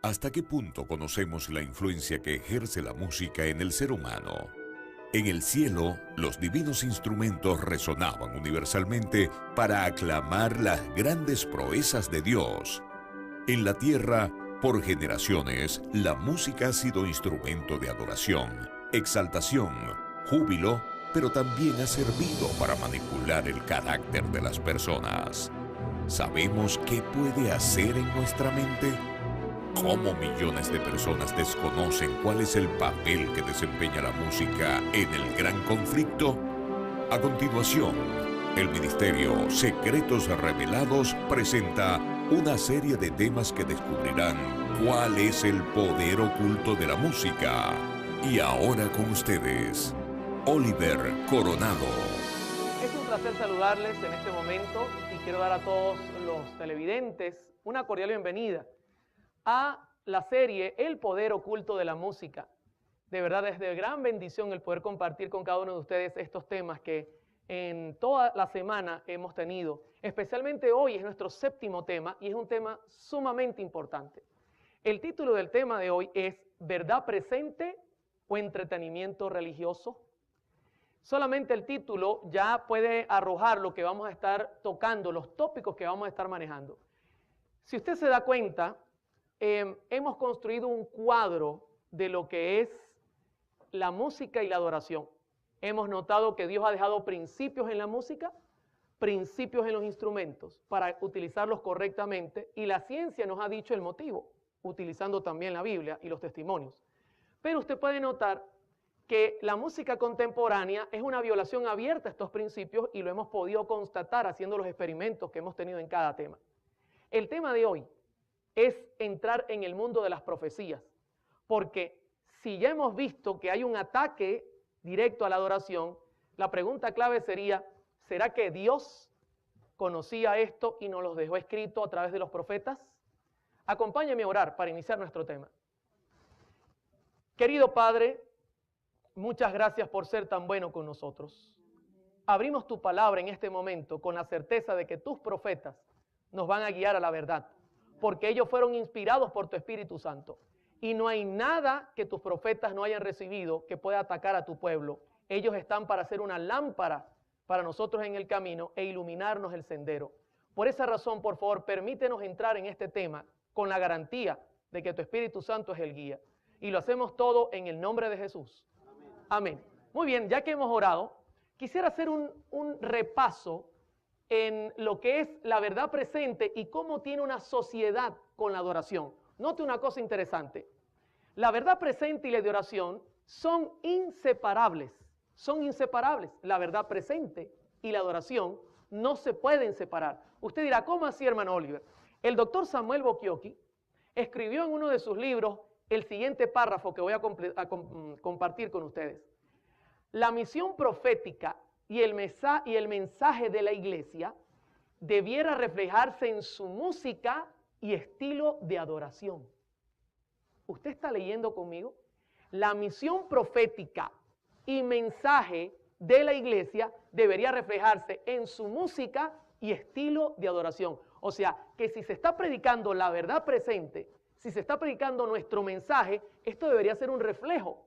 ¿Hasta qué punto conocemos la influencia que ejerce la música en el ser humano? En el cielo, los divinos instrumentos resonaban universalmente para aclamar las grandes proezas de Dios. En la tierra, por generaciones, la música ha sido instrumento de adoración, exaltación, júbilo, pero también ha servido para manipular el carácter de las personas. ¿Sabemos qué puede hacer en nuestra mente? ¿Cómo millones de personas desconocen cuál es el papel que desempeña la música en el gran conflicto? A continuación, el Ministerio Secretos Revelados presenta una serie de temas que descubrirán cuál es el poder oculto de la música. Y ahora con ustedes, Oliver Coronado. Es un placer saludarles en este momento y quiero dar a todos los televidentes una cordial bienvenida a la serie El Poder Oculto de la Música. De verdad es de gran bendición el poder compartir con cada uno de ustedes estos temas que en toda la semana hemos tenido. Especialmente hoy es nuestro séptimo tema y es un tema sumamente importante. El título del tema de hoy es ¿Verdad presente o entretenimiento religioso? Solamente el título ya puede arrojar lo que vamos a estar tocando, los tópicos que vamos a estar manejando. Si usted se da cuenta, hemos construido un cuadro de lo que es la música y la adoración. Hemos notado que Dios ha dejado principios en la música, principios en los instrumentos para utilizarlos correctamente, y la ciencia nos ha dicho el motivo, utilizando también la Biblia y los testimonios. Pero usted puede notar que la música contemporánea es una violación abierta a estos principios y lo hemos podido constatar haciendo los experimentos que hemos tenido en cada tema. El tema de hoy es entrar en el mundo de las profecías, porque si ya hemos visto que hay un ataque directo a la adoración, la pregunta clave sería, ¿será que Dios conocía esto y nos lo dejó escrito a través de los profetas? Acompáñeme a orar para iniciar nuestro tema. Querido Padre, muchas gracias por ser tan bueno con nosotros. Abrimos tu palabra en este momento con la certeza de que tus profetas nos van a guiar a la verdad, porque ellos fueron inspirados por tu Espíritu Santo. Y no hay nada que tus profetas no hayan recibido que pueda atacar a tu pueblo. Ellos están para ser una lámpara para nosotros en el camino e iluminarnos el sendero. Por esa razón, por favor, permítenos entrar en este tema con la garantía de que tu Espíritu Santo es el guía. Y lo hacemos todo en el nombre de Jesús. Amén. Muy bien, ya que hemos orado, quisiera hacer un repaso en lo que es la verdad presente y cómo tiene una sociedad con la adoración. Note una cosa interesante. La verdad presente y la adoración son inseparables. Son inseparables. La verdad presente y la adoración no se pueden separar. Usted dirá, ¿cómo así, hermano Oliver? El doctor Samuel Bocchiocchi escribió en uno de sus libros el siguiente párrafo que voy a compartir con ustedes. La misión profética y el mensaje de la iglesia debiera reflejarse en su música y estilo de adoración. ¿Usted está leyendo conmigo? La misión profética y mensaje de la iglesia debería reflejarse en su música y estilo de adoración. O sea, que si se está predicando la verdad presente, si se está predicando nuestro mensaje, esto debería ser un reflejo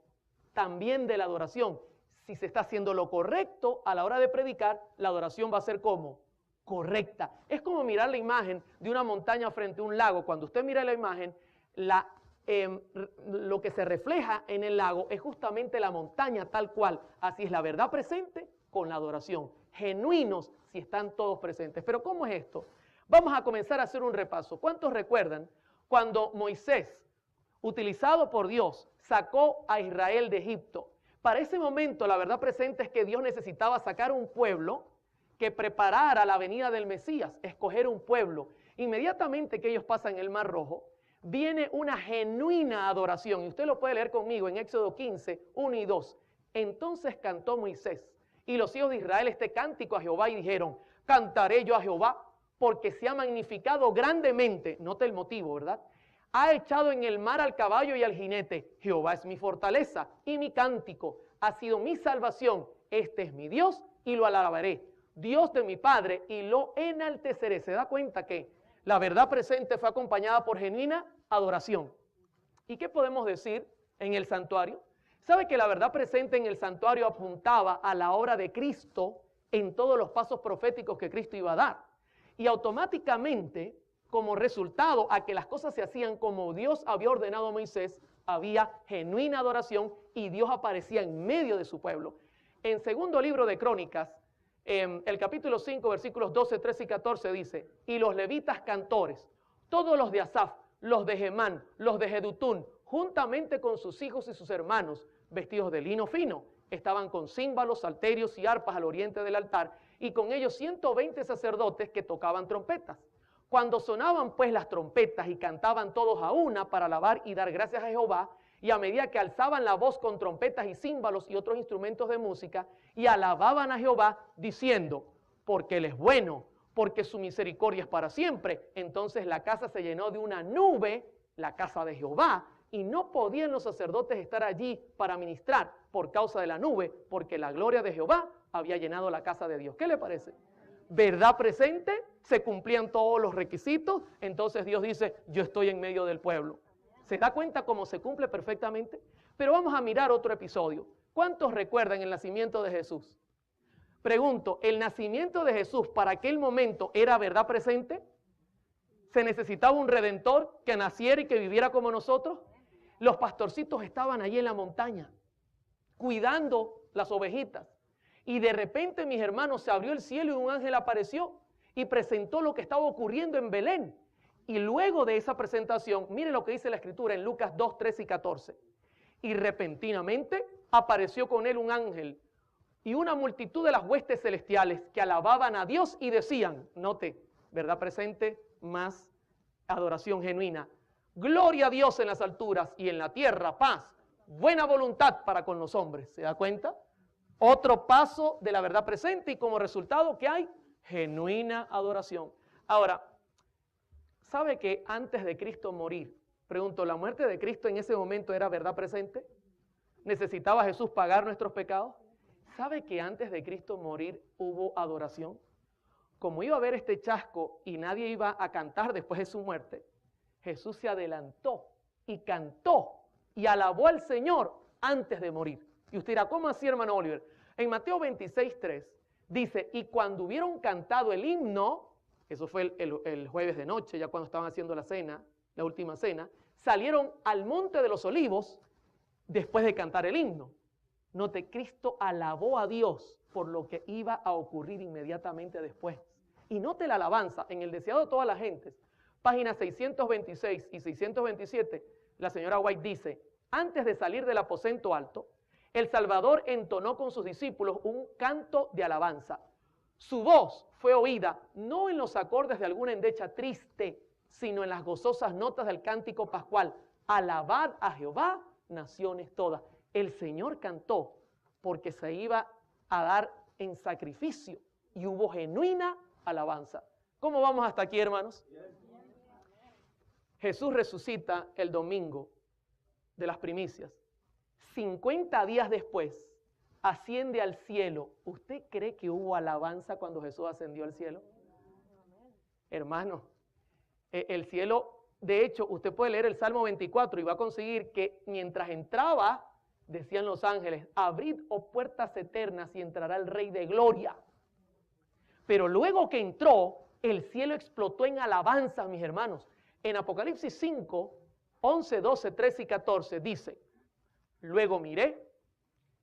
también de la adoración. Si se está haciendo lo correcto a la hora de predicar, la adoración va a ser ¿cómo? Correcta. Es como mirar la imagen de una montaña frente a un lago. Cuando usted mira la imagen, lo que se refleja en el lago es justamente la montaña tal cual. Así es la verdad presente con la adoración. Genuinos si están todos presentes. Pero ¿cómo es esto? Vamos a comenzar a hacer un repaso. ¿Cuántos recuerdan cuando Moisés, utilizado por Dios, sacó a Israel de Egipto? Para ese momento la verdad presente es que Dios necesitaba sacar un pueblo que preparara la venida del Mesías, escoger un pueblo. Inmediatamente que ellos pasan el Mar Rojo, viene una genuina adoración. Y usted lo puede leer conmigo en Éxodo 15, 1 y 2. Entonces cantó Moisés y los hijos de Israel este cántico a Jehová y dijeron, cantaré yo a Jehová porque se ha magnificado grandemente. Note el motivo, ¿verdad? Ha echado en el mar al caballo y al jinete. Jehová es mi fortaleza y mi cántico. Ha sido mi salvación. Este es mi Dios y lo alabaré. Dios de mi Padre y lo enalteceré. ¿Se da cuenta que la verdad presente fue acompañada por genuina adoración? ¿Y qué podemos decir en el santuario? ¿Sabe que la verdad presente en el santuario apuntaba a la obra de Cristo en todos los pasos proféticos que Cristo iba a dar? Y automáticamente, como resultado a que las cosas se hacían como Dios había ordenado a Moisés, había genuina adoración y Dios aparecía en medio de su pueblo. En segundo libro de Crónicas, el capítulo 5, versículos 12, 13 y 14 dice, y los levitas cantores, todos los de Asaf, los de Gemán, los de Jedutún, juntamente con sus hijos y sus hermanos, vestidos de lino fino, estaban con címbalos, salterios y arpas al oriente del altar, y con ellos 120 sacerdotes que tocaban trompetas. Cuando sonaban pues las trompetas y cantaban todos a una para alabar y dar gracias a Jehová, y a medida que alzaban la voz con trompetas y címbalos y otros instrumentos de música, y alababan a Jehová diciendo, porque Él es bueno, porque su misericordia es para siempre. Entonces la casa se llenó de una nube, la casa de Jehová, y no podían los sacerdotes estar allí para ministrar por causa de la nube, porque la gloria de Jehová había llenado la casa de Dios. ¿Qué le parece? Verdad presente, se cumplían todos los requisitos, entonces Dios dice, yo estoy en medio del pueblo. ¿Se da cuenta cómo se cumple perfectamente? Pero vamos a mirar otro episodio. ¿Cuántos recuerdan el nacimiento de Jesús? Pregunto, ¿el nacimiento de Jesús para aquel momento era verdad presente? ¿Se necesitaba un redentor que naciera y que viviera como nosotros? Los pastorcitos estaban allí en la montaña, cuidando las ovejitas. Y de repente, mis hermanos, se abrió el cielo y un ángel apareció y presentó lo que estaba ocurriendo en Belén. Y luego de esa presentación, miren lo que dice la Escritura en Lucas 2, 13 y 14. Y repentinamente apareció con él un ángel y una multitud de las huestes celestiales que alababan a Dios y decían, note, verdad presente, más adoración genuina. Gloria a Dios en las alturas y en la tierra paz, buena voluntad para con los hombres. ¿Se da cuenta? Otro paso de la verdad presente y como resultado, ¿qué hay? Genuina adoración. Ahora, ¿sabe que antes de Cristo morir, pregunto, ¿la muerte de Cristo en ese momento era verdad presente? ¿Necesitaba Jesús pagar nuestros pecados? ¿Sabe que antes de Cristo morir hubo adoración? Como iba a haber este chasco y nadie iba a cantar después de su muerte, Jesús se adelantó y cantó y alabó al Señor antes de morir. Y usted dirá, ¿cómo así, hermano Oliver? En Mateo 26, 3, dice, y cuando hubieron cantado el himno, eso fue el jueves de noche, ya cuando estaban haciendo la cena, la última cena, salieron al monte de los olivos después de cantar el himno. Note, Cristo alabó a Dios por lo que iba a ocurrir inmediatamente después. Y note la alabanza, en el deseado de todas las gentes, páginas 626 y 627, la señora White dice, antes de salir del aposento alto, el Salvador entonó con sus discípulos un canto de alabanza. Su voz fue oída no en los acordes de alguna endecha triste, sino en las gozosas notas del cántico pascual. Alabad a Jehová, naciones todas. El Señor cantó porque se iba a dar en sacrificio y hubo genuina alabanza. ¿Cómo vamos hasta aquí, hermanos? Jesús resucita el domingo de las primicias. 50 días después, asciende al cielo. ¿Usted cree que hubo alabanza cuando Jesús ascendió al cielo? Hermano, el cielo, de hecho, usted puede leer el Salmo 24 y va a conseguir que mientras entraba, decían los ángeles, abrid, oh puertas eternas, y entrará el Rey de Gloria. Pero luego que entró, el cielo explotó en alabanza, mis hermanos. En Apocalipsis 5, 11, 12, 13 y 14 dice, luego miré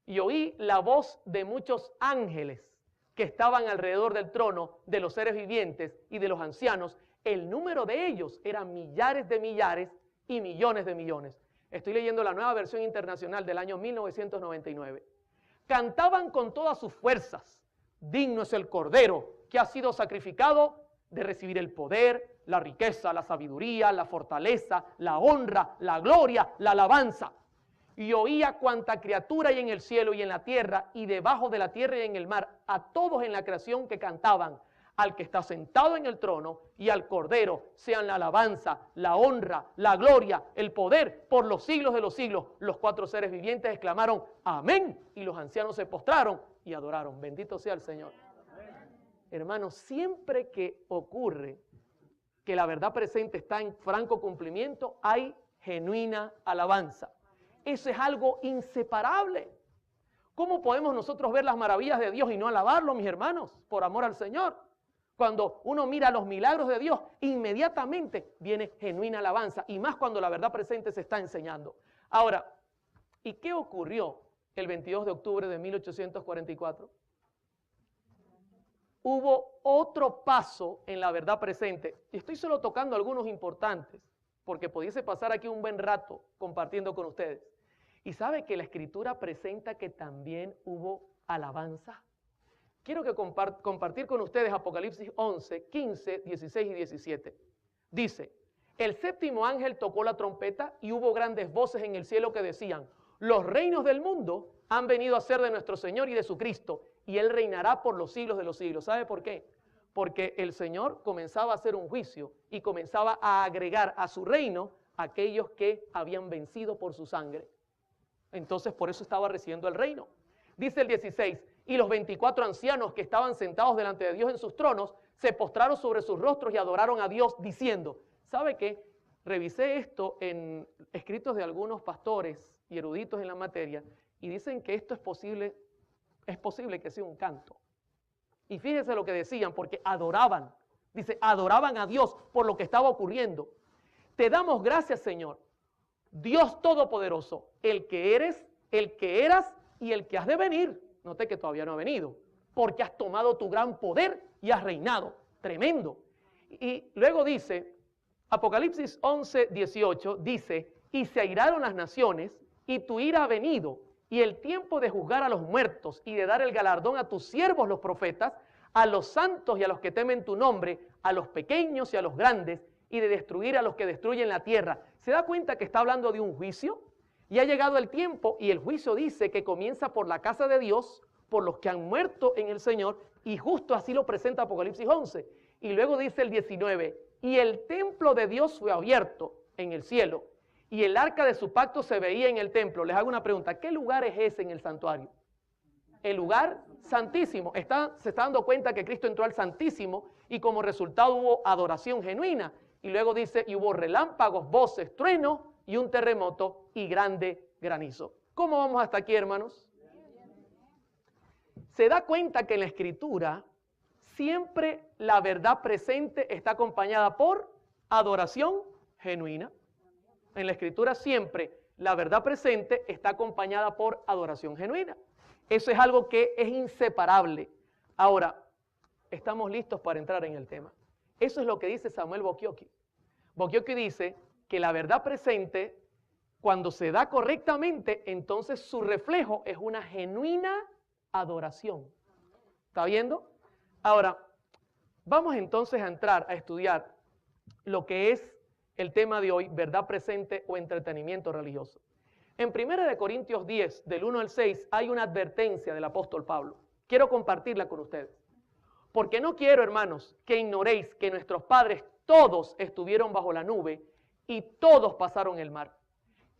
y oí la voz de muchos ángeles que estaban alrededor del trono, de los seres vivientes y de los ancianos. El número de ellos era millares de millares y millones de millones. Estoy leyendo la nueva versión internacional del año 1999. Cantaban con todas sus fuerzas, digno es el Cordero que ha sido sacrificado de recibir el poder, la riqueza, la sabiduría, la fortaleza, la honra, la gloria, la alabanza. Y oía cuanta criatura hay en el cielo y en la tierra y debajo de la tierra y en el mar, a todos en la creación que cantaban, al que está sentado en el trono y al Cordero, sean la alabanza, la honra, la gloria, el poder por los siglos de los siglos. Los cuatro seres vivientes exclamaron, amén, y los ancianos se postraron y adoraron. Bendito sea el Señor. Hermanos, siempre que ocurre que la verdad presente está en franco cumplimiento, hay genuina alabanza. Eso es algo inseparable. ¿Cómo podemos nosotros ver las maravillas de Dios y no alabarlo, mis hermanos, por amor al Señor? Cuando uno mira los milagros de Dios, inmediatamente viene genuina alabanza, y más cuando la verdad presente se está enseñando. Ahora, ¿y qué ocurrió el 22 de octubre de 1844? Hubo otro paso en la verdad presente, y estoy solo tocando algunos importantes, porque pudiese pasar aquí un buen rato compartiendo con ustedes. Y sabe que la Escritura presenta que también hubo alabanza. Quiero que compartir con ustedes Apocalipsis 11, 15, 16 y 17. Dice, el séptimo ángel tocó la trompeta y hubo grandes voces en el cielo que decían, los reinos del mundo han venido a ser de nuestro Señor y de su Cristo, y Él reinará por los siglos de los siglos. ¿Sabe por qué? Porque el Señor comenzaba a hacer un juicio y comenzaba a agregar a su reino a aquellos que habían vencido por su sangre. Entonces por eso estaba recibiendo el reino. Dice el 16, y los 24 ancianos que estaban sentados delante de Dios en sus tronos, se postraron sobre sus rostros y adoraron a Dios diciendo, ¿sabe qué? Revisé esto en escritos de algunos pastores y eruditos en la materia y dicen que esto es posible que sea un canto. Y fíjese lo que decían, porque adoraban, dice, adoraban a Dios por lo que estaba ocurriendo. Te damos gracias, Señor, Dios Todopoderoso, el que eres, el que eras y el que has de venir. Note que todavía no ha venido, porque has tomado tu gran poder y has reinado. Tremendo. Y luego dice, Apocalipsis 11, 18, dice, y se airaron las naciones, y tu ira ha venido, y el tiempo de juzgar a los muertos, y de dar el galardón a tus siervos los profetas, a los santos y a los que temen tu nombre, a los pequeños y a los grandes, y de destruir a los que destruyen la tierra. ¿Se da cuenta que está hablando de un juicio? Y ha llegado el tiempo y el juicio dice que comienza por la casa de Dios, por los que han muerto en el Señor, y justo así lo presenta Apocalipsis 11. Y luego dice el 19, y el templo de Dios fue abierto en el cielo, y el arca de su pacto se veía en el templo. Les hago una pregunta, ¿qué lugar es ese en el santuario? El lugar santísimo. Se está dando cuenta que Cristo entró al santísimo y como resultado hubo adoración genuina. Y luego dice, y hubo relámpagos, voces, truenos, y un terremoto y grande granizo. ¿Cómo vamos hasta aquí, hermanos? Se da cuenta que en la Escritura siempre la verdad presente está acompañada por adoración genuina. En la Escritura siempre la verdad presente está acompañada por adoración genuina. Eso es algo que es inseparable. Ahora, estamos listos para entrar en el tema. Eso es lo que dice Samuel Bokioki. Bokioki dice que la verdad presente, cuando se da correctamente, entonces su reflejo es una genuina adoración. ¿Está viendo? Ahora, vamos entonces a entrar a estudiar lo que es el tema de hoy, verdad presente o entretenimiento religioso. En 1 Corintios 10, del 1 al 6, hay una advertencia del apóstol Pablo. Quiero compartirla con ustedes. Porque no quiero, hermanos, que ignoréis que nuestros padres todos estuvieron bajo la nube y todos pasaron el mar.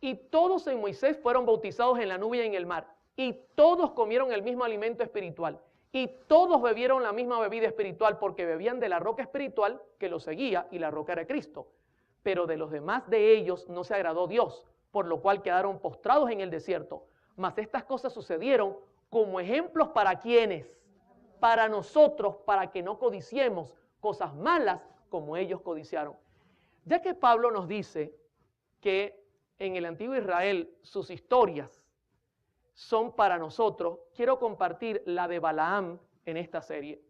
Y todos en Moisés fueron bautizados en la nube y en el mar. Y todos comieron el mismo alimento espiritual. Y todos bebieron la misma bebida espiritual porque bebían de la roca espiritual que los seguía y la roca era Cristo. Pero de los demás de ellos no se agradó Dios, por lo cual quedaron postrados en el desierto. Mas estas cosas sucedieron como ejemplos para quienes, para nosotros, para que no codiciemos cosas malas como ellos codiciaron. Ya que Pablo nos dice que en el antiguo Israel sus historias son para nosotros, quiero compartir la de Balaam en esta serie.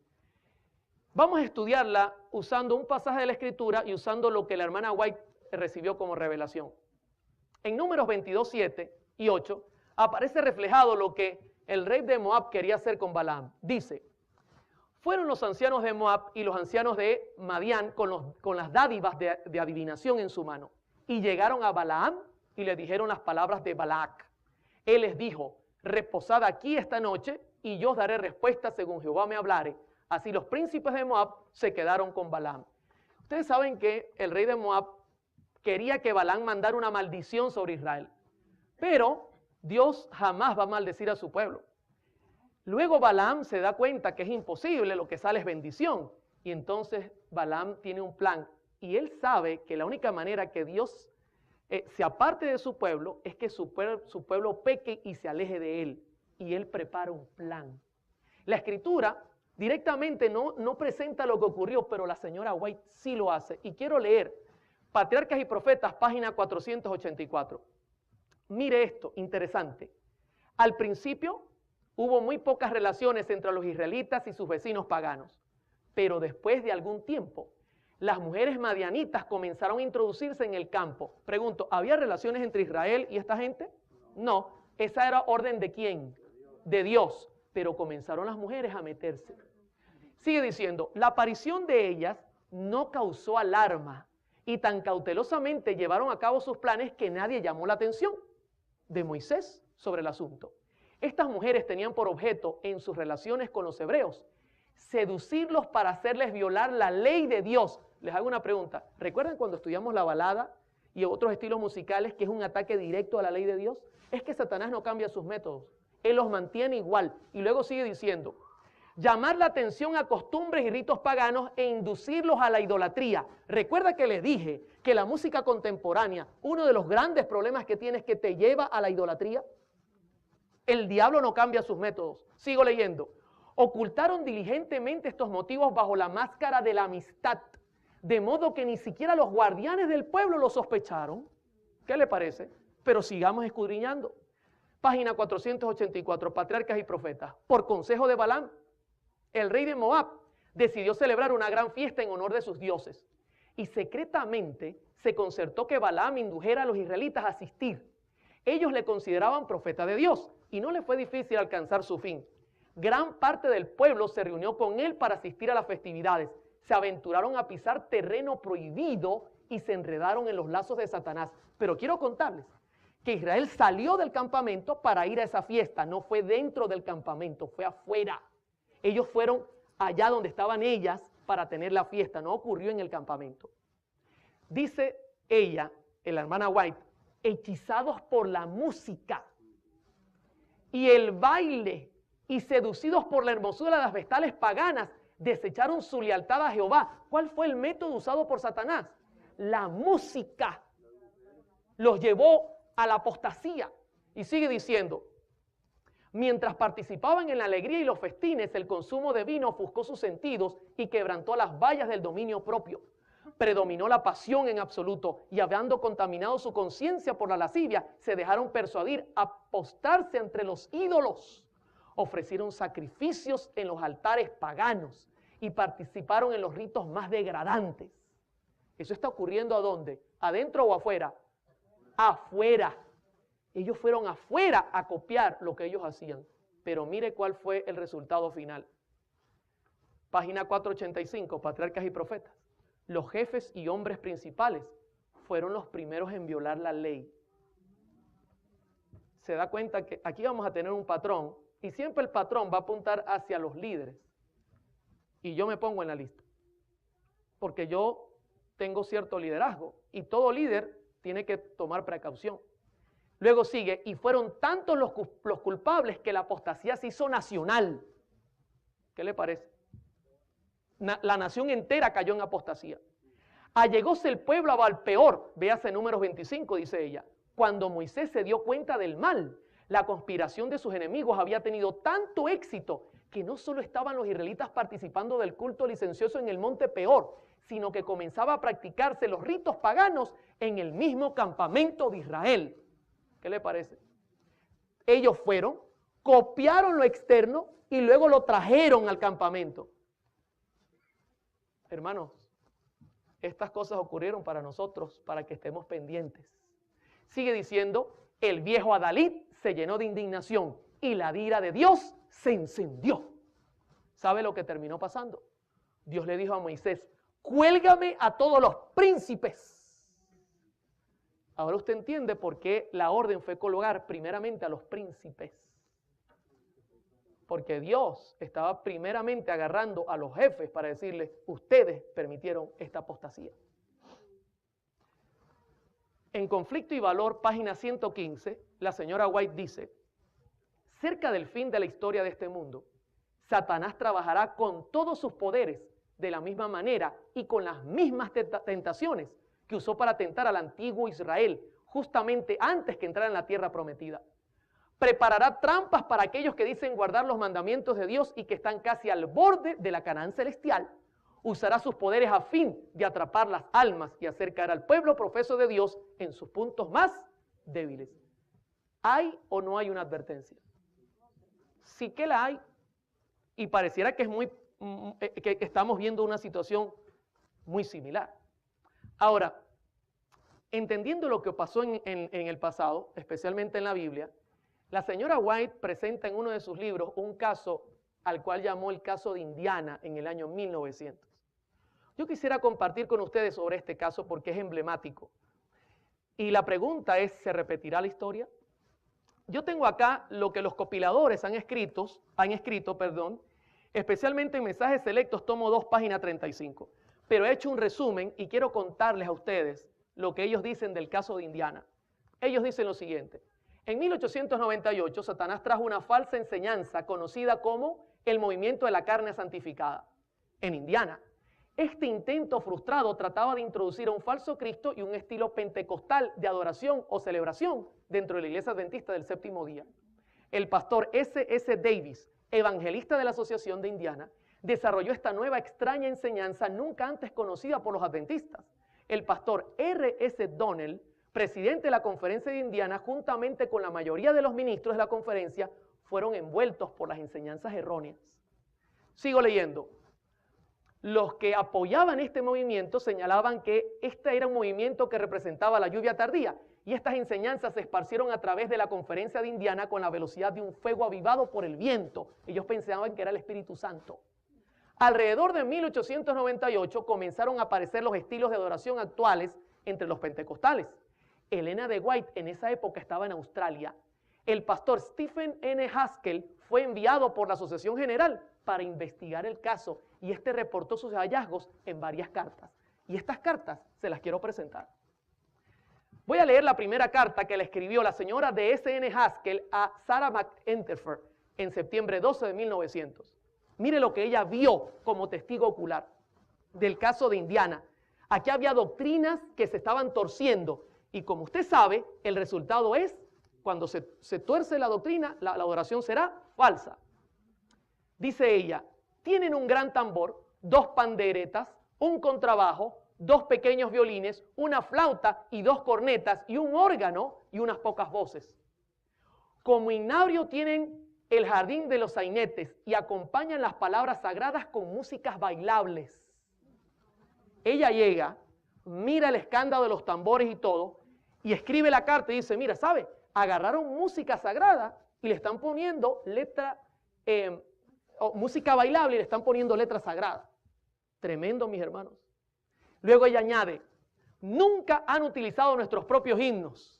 Vamos a estudiarla usando un pasaje de la Escritura y usando lo que la hermana White recibió como revelación. En Números 22, 7 y 8 aparece reflejado lo que el rey de Moab quería hacer con Balaam. Dice, fueron los ancianos de Moab y los ancianos de Madián con las dádivas de adivinación en su mano. Y llegaron a Balaam y le dijeron las palabras de Balac. Él les dijo, reposad aquí esta noche y yo os daré respuesta según Jehová me hablare. Así los príncipes de Moab se quedaron con Balaam. Ustedes saben que el rey de Moab quería que Balaam mandara una maldición sobre Israel. Pero Dios jamás va a maldecir a su pueblo. Luego Balaam se da cuenta que es imposible, lo que sale es bendición. Y entonces Balaam tiene un plan. Y él sabe que la única manera que Dios se aparte de su pueblo, es que su pueblo peque y se aleje de él. Y él prepara un plan. La escritura directamente no presenta lo que ocurrió, pero la señora White sí lo hace. Y quiero leer Patriarcas y Profetas, página 484. Mire esto, interesante. Al principio hubo muy pocas relaciones entre los israelitas y sus vecinos paganos, pero después de algún tiempo, las mujeres madianitas comenzaron a introducirse en el campo. Pregunto, ¿había relaciones entre Israel y esta gente? No, esa era orden ¿de quién? De Dios, pero comenzaron las mujeres a meterse. Sigue diciendo, la aparición de ellas no causó alarma y tan cautelosamente llevaron a cabo sus planes que nadie llamó la atención de Moisés sobre el asunto. Estas mujeres tenían por objeto en sus relaciones con los hebreos seducirlos para hacerles violar la ley de Dios. Les hago una pregunta. ¿Recuerdan cuando estudiamos la balada y otros estilos musicales que es un ataque directo a la ley de Dios? Es que Satanás no cambia sus métodos. Él los mantiene igual. Y luego sigue diciendo, llamar la atención a costumbres y ritos paganos e inducirlos a la idolatría. Recuerda que les dije que la música contemporánea, uno de los grandes problemas que tiene es que te lleva a la idolatría. El diablo no cambia sus métodos. Sigo leyendo. Ocultaron diligentemente estos motivos bajo la máscara de la amistad, de modo que ni siquiera los guardianes del pueblo lo sospecharon. ¿Qué le parece? Pero sigamos escudriñando. Página 484, Patriarcas y Profetas. Por consejo de Balaam, el rey de Moab decidió celebrar una gran fiesta en honor de sus dioses. Y secretamente se concertó que Balaam indujera a los israelitas a asistir. Ellos le consideraban profeta de Dios y no le fue difícil alcanzar su fin. Gran parte del pueblo se reunió con él para asistir a las festividades. Se aventuraron a pisar terreno prohibido y se enredaron en los lazos de Satanás. Pero quiero contarles que Israel salió del campamento para ir a esa fiesta. No fue dentro del campamento, fue afuera. Ellos fueron allá donde estaban ellas para tener la fiesta. No ocurrió en el campamento. Dice ella, la hermana White, hechizados por la música y el baile y seducidos por la hermosura de las vestales paganas, desecharon su lealtad a Jehová. ¿Cuál fue el método usado por Satanás? La música los llevó a la apostasía. Y sigue diciendo, mientras participaban en la alegría y los festines, el consumo de vino ofuscó sus sentidos y quebrantó las vallas del dominio propio. Predominó la pasión en absoluto y habiendo contaminado su conciencia por la lascivia, se dejaron persuadir a postarse entre los ídolos. Ofrecieron sacrificios en los altares paganos y participaron en los ritos más degradantes. ¿Eso está ocurriendo a dónde? ¿Adentro o afuera? Afuera. Ellos fueron afuera a copiar lo que ellos hacían. Pero mire cuál fue el resultado final. Página 485, Patriarcas y Profetas. Los jefes y hombres principales fueron los primeros en violar la ley. Se da cuenta que aquí vamos a tener un patrón. Y siempre el patrón va a apuntar hacia los líderes. Y yo me pongo en la lista. Porque yo tengo cierto liderazgo. Y todo líder tiene que tomar precaución. Luego sigue, y fueron tantos los culpables que la apostasía se hizo nacional. ¿Qué le parece? La nación entera cayó en apostasía. Allegóse el pueblo a Balpeor, véase Números 25, dice ella, cuando Moisés se dio cuenta del mal. La conspiración de sus enemigos había tenido tanto éxito que no solo estaban los israelitas participando del culto licencioso en el monte Peor, sino que comenzaba a practicarse los ritos paganos en el mismo campamento de Israel. ¿Qué le parece? Ellos fueron, copiaron lo externo y luego lo trajeron al campamento. Hermanos, estas cosas ocurrieron para nosotros, para que estemos pendientes. Sigue diciendo, el viejo Adalid se llenó de indignación y la ira de Dios se encendió. ¿Sabe lo que terminó pasando? Dios le dijo a Moisés, cuélgame a todos los príncipes. Ahora usted entiende por qué la orden fue colocar primeramente a los príncipes. Porque Dios estaba primeramente agarrando a los jefes para decirles, ustedes permitieron esta apostasía. En Conflicto y Valor, página 115, la señora White dice, cerca del fin de la historia de este mundo, Satanás trabajará con todos sus poderes de la misma manera y con las mismas tentaciones que usó para tentar al antiguo Israel, justamente antes que entrar en la tierra prometida. Preparará trampas para aquellos que dicen guardar los mandamientos de Dios y que están casi al borde de la Canaán celestial. Usará sus poderes a fin de atrapar las almas y hacer caer al pueblo profeso de Dios en sus puntos más débiles. ¿Hay o no hay una advertencia? Sí que la hay. Y pareciera que que estamos viendo una situación muy similar. Ahora, entendiendo lo que pasó en el pasado, especialmente en la Biblia, la señora White presenta en uno de sus libros un caso al cual llamó el caso de Indiana en el año 1900. Yo quisiera compartir con ustedes sobre este caso porque es emblemático. Y la pregunta es, ¿se repetirá la historia? Yo tengo acá lo que los compiladores han escrito, especialmente en Mensajes Selectos, tomo 2, página 35. Pero he hecho un resumen y quiero contarles a ustedes lo que ellos dicen del caso de Indiana. Ellos dicen lo siguiente. En 1898, Satanás trajo una falsa enseñanza conocida como el movimiento de la carne santificada en Indiana. Este intento frustrado trataba de introducir a un falso Cristo y un estilo pentecostal de adoración o celebración dentro de la iglesia adventista del séptimo día. El pastor S.S. Davis, evangelista de la Asociación de Indiana, desarrolló esta nueva extraña enseñanza nunca antes conocida por los adventistas. El pastor R.S. Donnell, presidente de la Conferencia de Indiana, juntamente con la mayoría de los ministros de la conferencia, fueron envueltos por las enseñanzas erróneas. Sigo leyendo. Los que apoyaban este movimiento señalaban que este era un movimiento que representaba la lluvia tardía y estas enseñanzas se esparcieron a través de la Conferencia de Indiana con la velocidad de un fuego avivado por el viento. Ellos pensaban que era el Espíritu Santo. Alrededor de 1898 comenzaron a aparecer los estilos de adoración actuales entre los pentecostales. Elena de White en esa época estaba en Australia. El pastor Stephen N. Haskell fue enviado por la Asociación General para investigar el caso y este reportó sus hallazgos en varias cartas. Y estas cartas se las quiero presentar. Voy a leer la primera carta que le escribió la señora de S.N. Haskell a Sarah McEnteffer en septiembre 12 de 1900. Mire lo que ella vio como testigo ocular del caso de Indiana. Aquí había doctrinas que se estaban torciendo y como usted sabe, el resultado es, cuando se tuerce la doctrina, la adoración será falsa. Dice ella, tienen un gran tambor, 2 panderetas, un contrabajo, 2 pequeños violines, una flauta y 2 cornetas y un órgano y unas pocas voces. Como himnario tienen el jardín de los sainetes y acompañan las palabras sagradas con músicas bailables. Ella llega, mira el escándalo de los tambores y todo, y escribe la carta y dice, mira, ¿sabe? Agarraron música sagrada y le están poniendo letra, música bailable y le están poniendo letra sagrada. Tremendo, mis hermanos. Luego ella añade, nunca han utilizado nuestros propios himnos,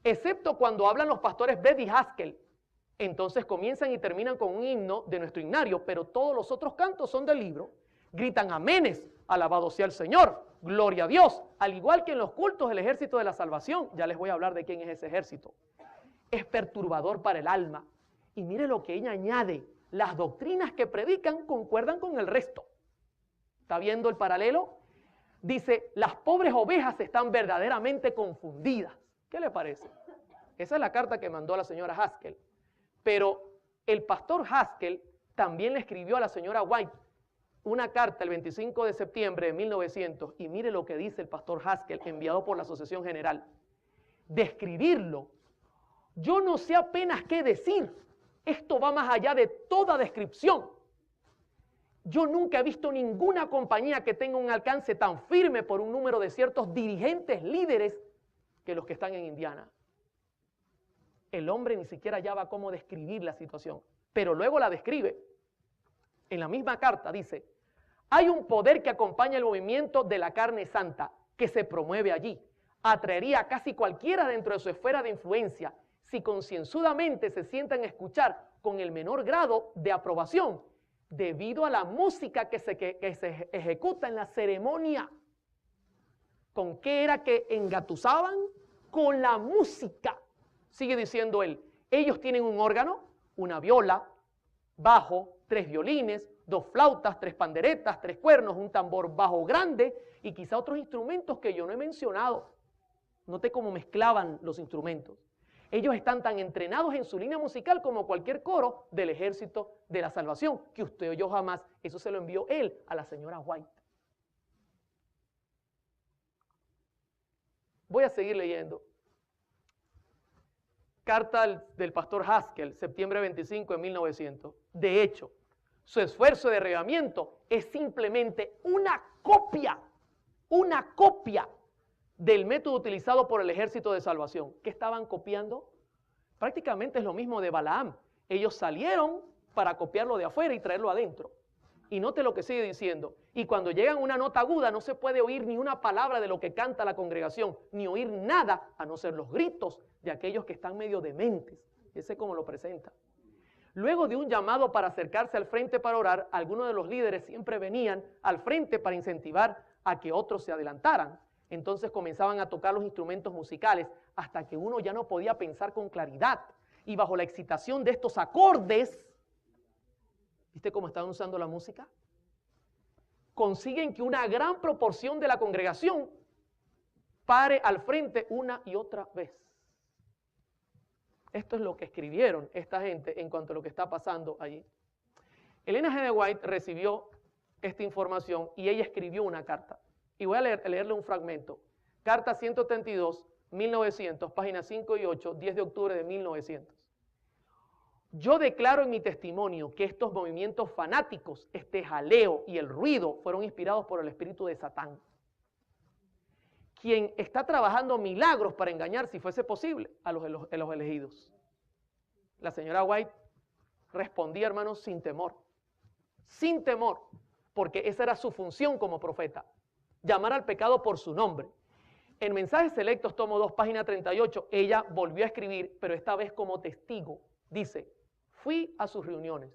excepto cuando hablan los pastores Beth y Haskell. Entonces comienzan y terminan con un himno de nuestro himnario, pero todos los otros cantos son del libro. Gritan aménes, alabado sea el Señor, gloria a Dios, al igual que en los cultos del ejército de la salvación. Ya les voy a hablar de quién es ese ejército. Es perturbador para el alma. Y mire lo que ella añade, las doctrinas que predican concuerdan con el resto. ¿Está viendo el paralelo? Dice, las pobres ovejas están verdaderamente confundidas. ¿Qué le parece? Esa es la carta que mandó la señora Haskell. Pero el pastor Haskell también le escribió a la señora White una carta el 25 de septiembre de 1900 y mire lo que dice el pastor Haskell enviado por la Asociación General. Describirlo, yo no sé apenas qué decir. Esto va más allá de toda descripción. Yo nunca he visto ninguna compañía que tenga un alcance tan firme por un número de ciertos dirigentes líderes que los que están en Indiana. El hombre ni siquiera hallaba cómo describir la situación, pero luego la describe. En la misma carta dice, hay un poder que acompaña el movimiento de la carne santa que se promueve allí. Atraería a casi cualquiera dentro de su esfera de influencia si concienzudamente se sientan a escuchar con el menor grado de aprobación debido a la música que se ejecuta en la ceremonia. ¿Con qué era que engatusaban? Con la música. Sigue diciendo él, ellos tienen un órgano, una viola, bajo, 3 violines, 2 flautas, 3 panderetas, 3 cuernos, un tambor bajo grande y quizá otros instrumentos que yo no he mencionado. Note cómo mezclaban los instrumentos. Ellos están tan entrenados en su línea musical como cualquier coro del Ejército de la Salvación, que usted oyó jamás. Eso se lo envió él a la señora White. Voy a seguir leyendo. Carta del pastor Haskell, septiembre 25 de 1900. De hecho, su esfuerzo de arreglamiento es simplemente una copia del método utilizado por el Ejército de Salvación. ¿Qué estaban copiando? Prácticamente es lo mismo de Balaam. Ellos salieron para copiarlo de afuera y traerlo adentro. Y note lo que sigue diciendo. Y cuando llegan a una nota aguda no se puede oír ni una palabra de lo que canta la congregación, ni oír nada, a no ser los gritos de aquellos que están medio dementes. Ese es como lo presenta. Luego de un llamado para acercarse al frente para orar, algunos de los líderes siempre venían al frente para incentivar a que otros se adelantaran. Entonces comenzaban a tocar los instrumentos musicales hasta que uno ya no podía pensar con claridad. Y bajo la excitación de estos acordes, ¿viste cómo estaban usando la música? Consiguen que una gran proporción de la congregación pare al frente una y otra vez. Esto es lo que escribieron esta gente en cuanto a lo que está pasando allí. Elena G. de White recibió esta información y ella escribió una carta. Y voy a leerle un fragmento. Carta 132, 1900, páginas 5 y 8, 10 de octubre de 1900. Yo declaro en mi testimonio que estos movimientos fanáticos, este jaleo y el ruido fueron inspirados por el espíritu de Satán, quien está trabajando milagros para engañar, si fuese posible, a los elegidos. La señora White respondía, hermanos, sin temor, porque esa era su función como profeta, llamar al pecado por su nombre. En Mensajes Selectos, tomo 2, página 38, ella volvió a escribir, pero esta vez como testigo. Dice, fui a sus reuniones.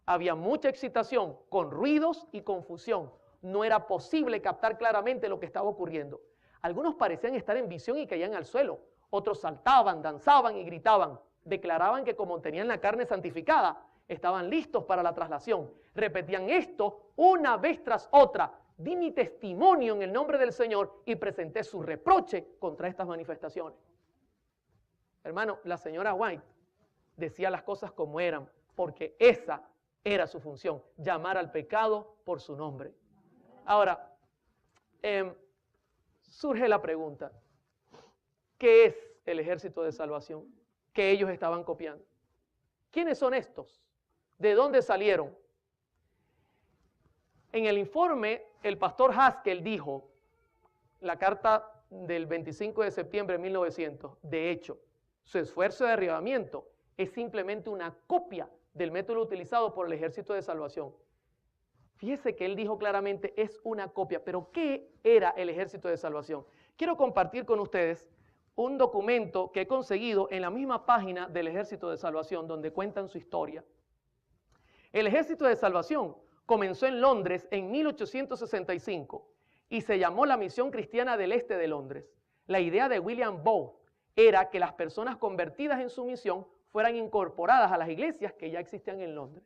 Había mucha excitación, con ruidos y confusión. No era posible captar claramente lo que estaba ocurriendo. Algunos parecían estar en visión y caían al suelo. Otros saltaban, danzaban y gritaban. Declaraban que como tenían la carne santificada, estaban listos para la traslación. Repetían esto una vez tras otra. Di mi testimonio en el nombre del Señor y presenté su reproche contra estas manifestaciones. Hermano, la señora White decía las cosas como eran, porque esa era su función, llamar al pecado por su nombre. Ahora, surge la pregunta, ¿qué es el Ejército de Salvación que ellos estaban copiando? ¿Quiénes son estos? ¿De dónde salieron? En el informe, el pastor Haskell dijo, la carta del 25 de septiembre de 1900, de hecho, su esfuerzo de derribamiento es simplemente una copia del método utilizado por el Ejército de Salvación. Fíjese que él dijo claramente, es una copia, pero ¿qué era el Ejército de Salvación? Quiero compartir con ustedes un documento que he conseguido en la misma página del Ejército de Salvación, donde cuentan su historia. El Ejército de Salvación comenzó en Londres en 1865 y se llamó la Misión Cristiana del Este de Londres. La idea de William Booth era que las personas convertidas en su misión fueran incorporadas a las iglesias que ya existían en Londres.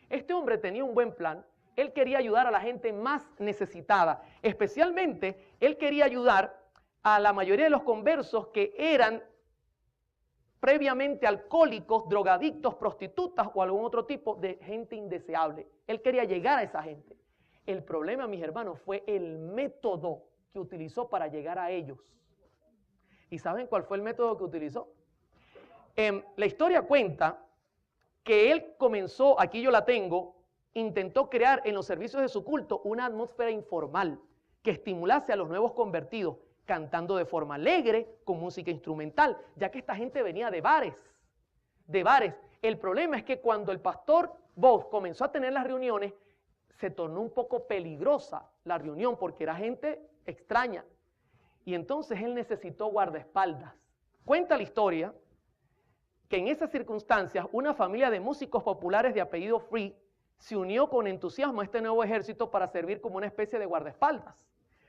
Este hombre tenía un buen plan. Él quería ayudar a la gente más necesitada. Especialmente, él quería ayudar a la mayoría de los conversos que eran previamente alcohólicos, drogadictos, prostitutas o algún otro tipo de gente indeseable. Él quería llegar a esa gente. El problema, mis hermanos, fue el método que utilizó para llegar a ellos. ¿Y saben cuál fue el método que utilizó? La historia cuenta que él comenzó, aquí yo la tengo, intentó crear en los servicios de su culto una atmósfera informal que estimulase a los nuevos convertidos, cantando de forma alegre, con música instrumental, ya que esta gente venía de bares. El problema es que cuando el pastor Booth comenzó a tener las reuniones, se tornó un poco peligrosa la reunión porque era gente extraña. Y entonces él necesitó guardaespaldas. Cuenta la historia que en esas circunstancias una familia de músicos populares de apellido Free se unió con entusiasmo a este nuevo ejército para servir como una especie de guardaespaldas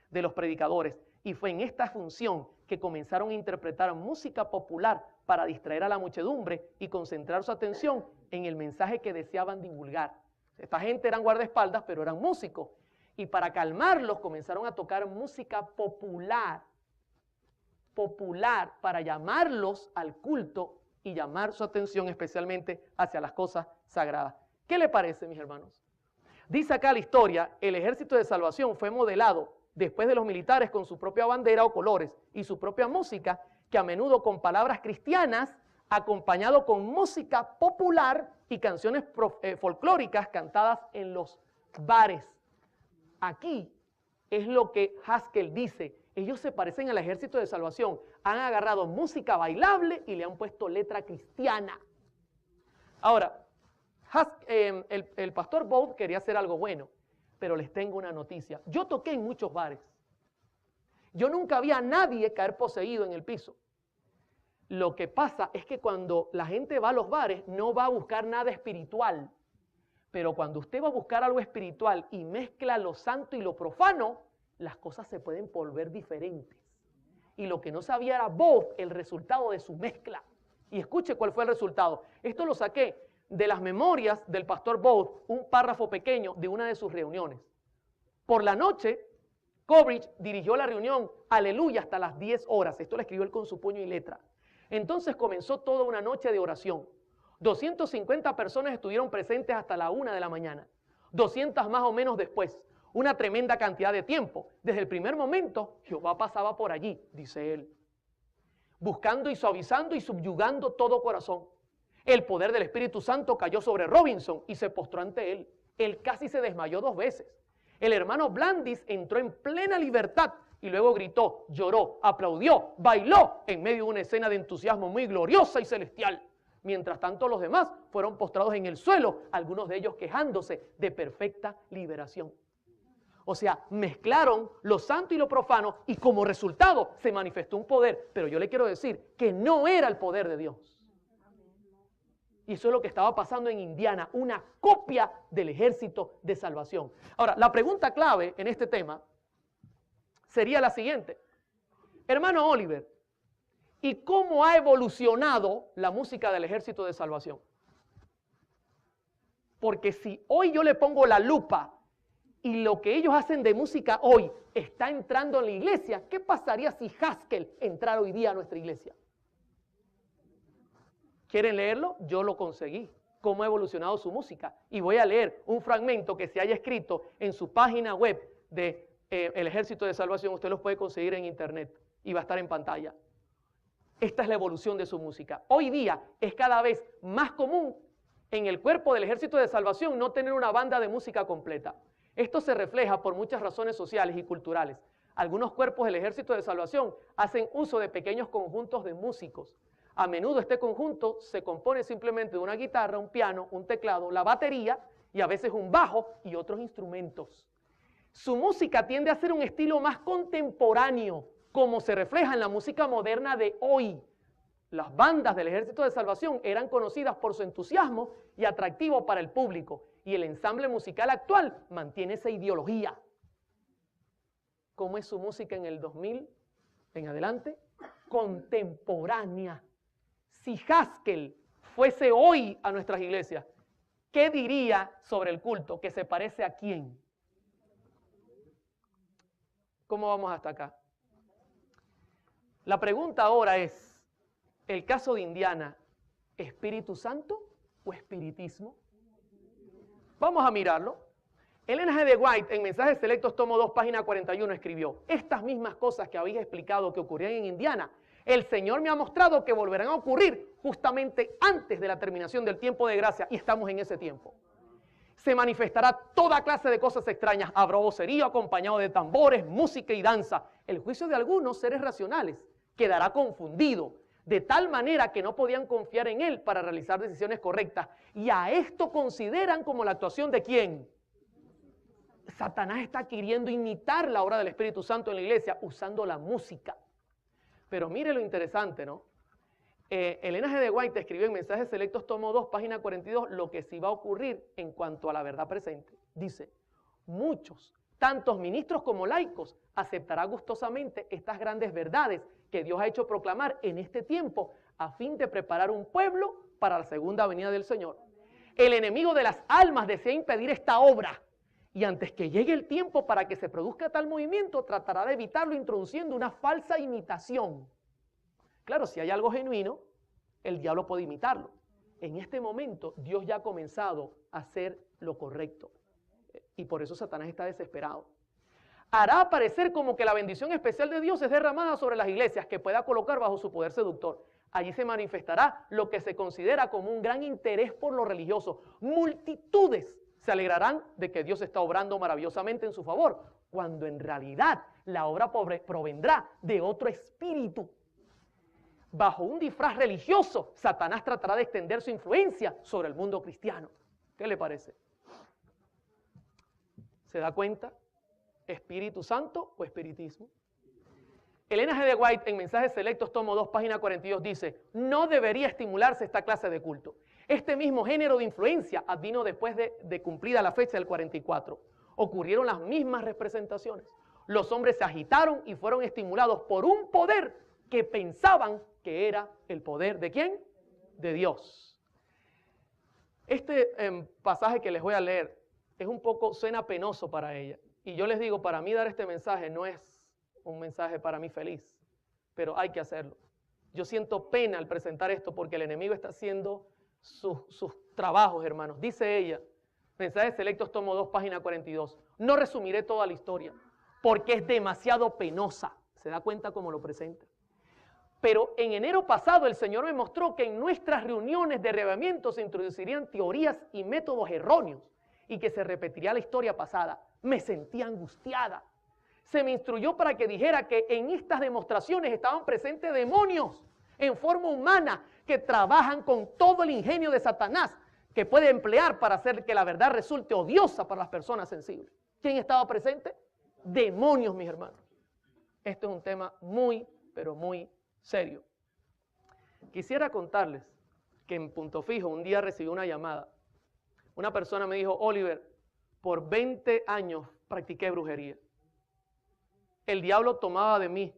de los predicadores. Y fue en esta función que comenzaron a interpretar música popular para distraer a la muchedumbre y concentrar su atención en el mensaje que deseaban divulgar. Esta gente eran guardaespaldas, pero eran músicos. Y para calmarlos comenzaron a tocar música popular. popular para llamarlos al culto y llamar su atención especialmente hacia las cosas sagradas. ¿Qué le parece, mis hermanos? Dice acá la historia, el ejército de salvación fue modelado después de los militares con su propia bandera o colores y su propia música, que a menudo con palabras cristianas, acompañado con música popular y canciones folclóricas cantadas en los bares. Aquí es lo que Haskell dice. Ellos se parecen al ejército de salvación. Han agarrado música bailable y le han puesto letra cristiana. Ahora, el pastor Booth quería hacer algo bueno, pero les tengo una noticia. Yo toqué en muchos bares. Yo nunca vi a nadie caer poseído en el piso. Lo que pasa es que cuando la gente va a los bares no va a buscar nada espiritual. Pero cuando usted va a buscar algo espiritual y mezcla lo santo y lo profano, las cosas se pueden volver diferentes. Y lo que no sabía era Booth, el resultado de su mezcla. Y escuche cuál fue el resultado. Esto lo saqué de las memorias del pastor Booth, un párrafo pequeño de una de sus reuniones. Por la noche, Coleridge dirigió la reunión, aleluya, hasta las 10 horas. Esto lo escribió él con su puño y letra. Entonces comenzó toda una noche de oración. 250 personas estuvieron presentes hasta la 1 de la mañana. 200 más o menos después. Una tremenda cantidad de tiempo. Desde el primer momento, Jehová pasaba por allí, dice él, buscando y suavizando y subyugando todo corazón. El poder del Espíritu Santo cayó sobre Robinson y se postró ante él. Él casi se desmayó 2 veces. El hermano Blandis entró en plena libertad y luego gritó, lloró, aplaudió, bailó en medio de una escena de entusiasmo muy gloriosa y celestial. Mientras tanto, los demás fueron postrados en el suelo, algunos de ellos quejándose de perfecta liberación. O sea, mezclaron lo santo y lo profano y como resultado se manifestó un poder. Pero yo le quiero decir que no era el poder de Dios. Y eso es lo que estaba pasando en Indiana, una copia del ejército de salvación. Ahora, la pregunta clave en este tema sería la siguiente. Hermano Oliver, ¿y cómo ha evolucionado la música del ejército de salvación? Porque si hoy yo le pongo la lupa y lo que ellos hacen de música hoy está entrando en la iglesia, ¿qué pasaría si Haskell entrara hoy día a nuestra iglesia? ¿Quieren leerlo? Yo lo conseguí. Cómo ha evolucionado su música. Y voy a leer un fragmento que se haya escrito en su página web de el Ejército de Salvación. Usted los puede conseguir en internet y va a estar en pantalla. Esta es la evolución de su música. Hoy día es cada vez más común en el cuerpo del Ejército de Salvación no tener una banda de música completa. Esto se refleja por muchas razones sociales y culturales. Algunos cuerpos del Ejército de Salvación hacen uso de pequeños conjuntos de músicos. A menudo este conjunto se compone simplemente de una guitarra, un piano, un teclado, la batería y a veces un bajo y otros instrumentos. Su música tiende a ser un estilo más contemporáneo, como se refleja en la música moderna de hoy. Las bandas del Ejército de Salvación eran conocidas por su entusiasmo y atractivo para el público, y el ensamble musical actual mantiene esa ideología. ¿Cómo es su música en el 2000 en adelante? Contemporánea. Si Haskell fuese hoy a nuestras iglesias, ¿qué diría sobre el culto? ¿Que se parece a quién? ¿Cómo vamos hasta acá? La pregunta ahora es, ¿el caso de Indiana, Espíritu Santo o espiritismo? Vamos a mirarlo. Ellen G. de White, en Mensajes Selectos, tomo 2, página 41, escribió, estas mismas cosas que habéis explicado que ocurrían en Indiana, el Señor me ha mostrado que volverán a ocurrir justamente antes de la terminación del tiempo de gracia, y estamos en ese tiempo. Se manifestará toda clase de cosas extrañas, habrá vocerío acompañado de tambores, música y danza. El juicio de algunos seres racionales quedará confundido, de tal manera que no podían confiar en él para realizar decisiones correctas. Y a esto consideran como la actuación de ¿quién? Satanás está queriendo imitar la obra del Espíritu Santo en la iglesia usando la música. Pero mire lo interesante, ¿no? Ellen G. de White escribió en Mensajes Selectos, tomo 2, página 42, lo que sí va a ocurrir en cuanto a la verdad presente. Dice, muchos, tantos ministros como laicos, aceptarán gustosamente estas grandes verdades que Dios ha hecho proclamar en este tiempo a fin de preparar un pueblo para la segunda venida del Señor. El enemigo de las almas desea impedir esta obra y antes que llegue el tiempo para que se produzca tal movimiento, tratará de evitarlo introduciendo una falsa imitación. Claro, si hay algo genuino, el diablo puede imitarlo. En este momento, Dios ya ha comenzado a hacer lo correcto. Y por eso Satanás está desesperado. Hará parecer como que la bendición especial de Dios es derramada sobre las iglesias que pueda colocar bajo su poder seductor. Allí se manifestará lo que se considera como un gran interés por lo religioso. Multitudes se alegrarán de que Dios está obrando maravillosamente en su favor, cuando en realidad la obra provendrá de otro espíritu. Bajo un disfraz religioso, Satanás tratará de extender su influencia sobre el mundo cristiano. ¿Qué le parece? ¿Se da cuenta? ¿Espíritu Santo o espiritismo? Elena G. de White, en Mensajes Selectos, tomo 2, página 42, dice: no debería estimularse esta clase de culto. Este mismo género de influencia advino después de cumplida la fecha del 44. Ocurrieron las mismas representaciones. Los hombres se agitaron y fueron estimulados por un poder que pensaban que era el poder ¿de quién? De Dios. Este pasaje que les voy a leer es un poco, suena penoso para ella. Y yo les digo, para mí dar este mensaje no es un mensaje para mí feliz, pero hay que hacerlo. Yo siento pena al presentar esto porque el enemigo está haciendo sus trabajos, hermanos. Dice ella, Mensajes Selectos, tomo 2, página 42. No resumiré toda la historia porque es demasiado penosa. ¿Se da cuenta cómo lo presenta? Pero en enero pasado el Señor me mostró que en nuestras reuniones de arrebatamiento se introducirían teorías y métodos erróneos y que se repetiría la historia pasada. Me sentía angustiada. Se me instruyó para que dijera que en estas demostraciones estaban presentes demonios en forma humana que trabajan con todo el ingenio de Satanás que puede emplear para hacer que la verdad resulte odiosa para las personas sensibles. ¿Quién estaba presente? Demonios, mis hermanos. Esto es un tema muy, pero muy serio. Quisiera contarles que en Punto Fijo un día recibí una llamada. Una persona me dijo: Oliver, por 20 años practiqué brujería. El diablo tomaba de mí.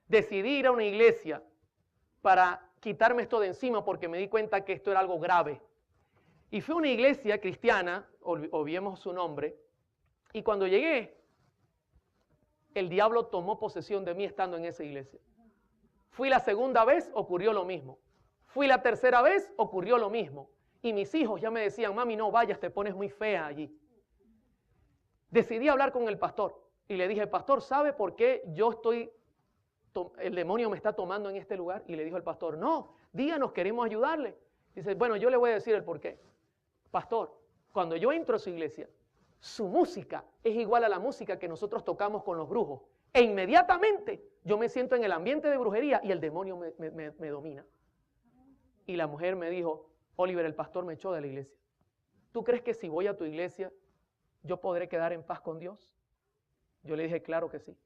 Decidí ir a una iglesia para quitarme esto de encima porque me di cuenta que esto era algo grave. Y fui a una iglesia cristiana, olvidemos su nombre, y cuando llegué, el diablo tomó posesión de mí estando en esa iglesia. Fui la segunda vez, ocurrió lo mismo. Fui la tercera vez, ocurrió lo mismo. Y mis hijos ya me decían: mami, no vayas, te pones muy fea allí. Decidí hablar con el pastor y le dije: pastor, ¿sabe por qué el demonio me está tomando en este lugar? Y le dijo el pastor: no, díganos, queremos ayudarle. Dice: bueno, yo le voy a decir el por qué. Pastor, cuando yo entro a su iglesia, su música es igual a la música que nosotros tocamos con los brujos. E inmediatamente yo me siento en el ambiente de brujería y el demonio me domina. Y la mujer me dijo: Oliver, el pastor me echó de la iglesia. ¿Tú crees que si voy a tu iglesia yo podré quedar en paz con Dios? Yo le dije: claro que sí.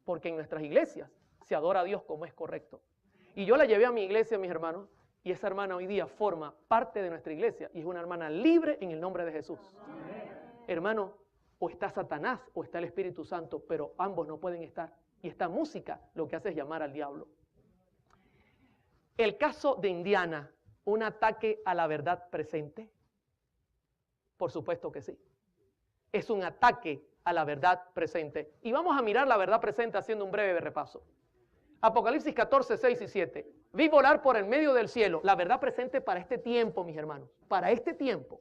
Porque en nuestras iglesias se adora a Dios como es correcto. Y yo la llevé a mi iglesia, mis hermanos, y esa hermana hoy día forma parte de nuestra iglesia y es una hermana libre en el nombre de Jesús. Amén. Hermano, o está Satanás o está el Espíritu Santo, pero ambos no pueden estar. Y esta música lo que hace es llamar al diablo. El caso de Indiana, ¿un ataque a la verdad presente? Por supuesto que sí. Es un ataque a la verdad presente. Y vamos a mirar la verdad presente haciendo un breve repaso. Apocalipsis 14, 6 y 7. Vi volar por el medio del cielo. La verdad presente para este tiempo, mis hermanos. Para este tiempo.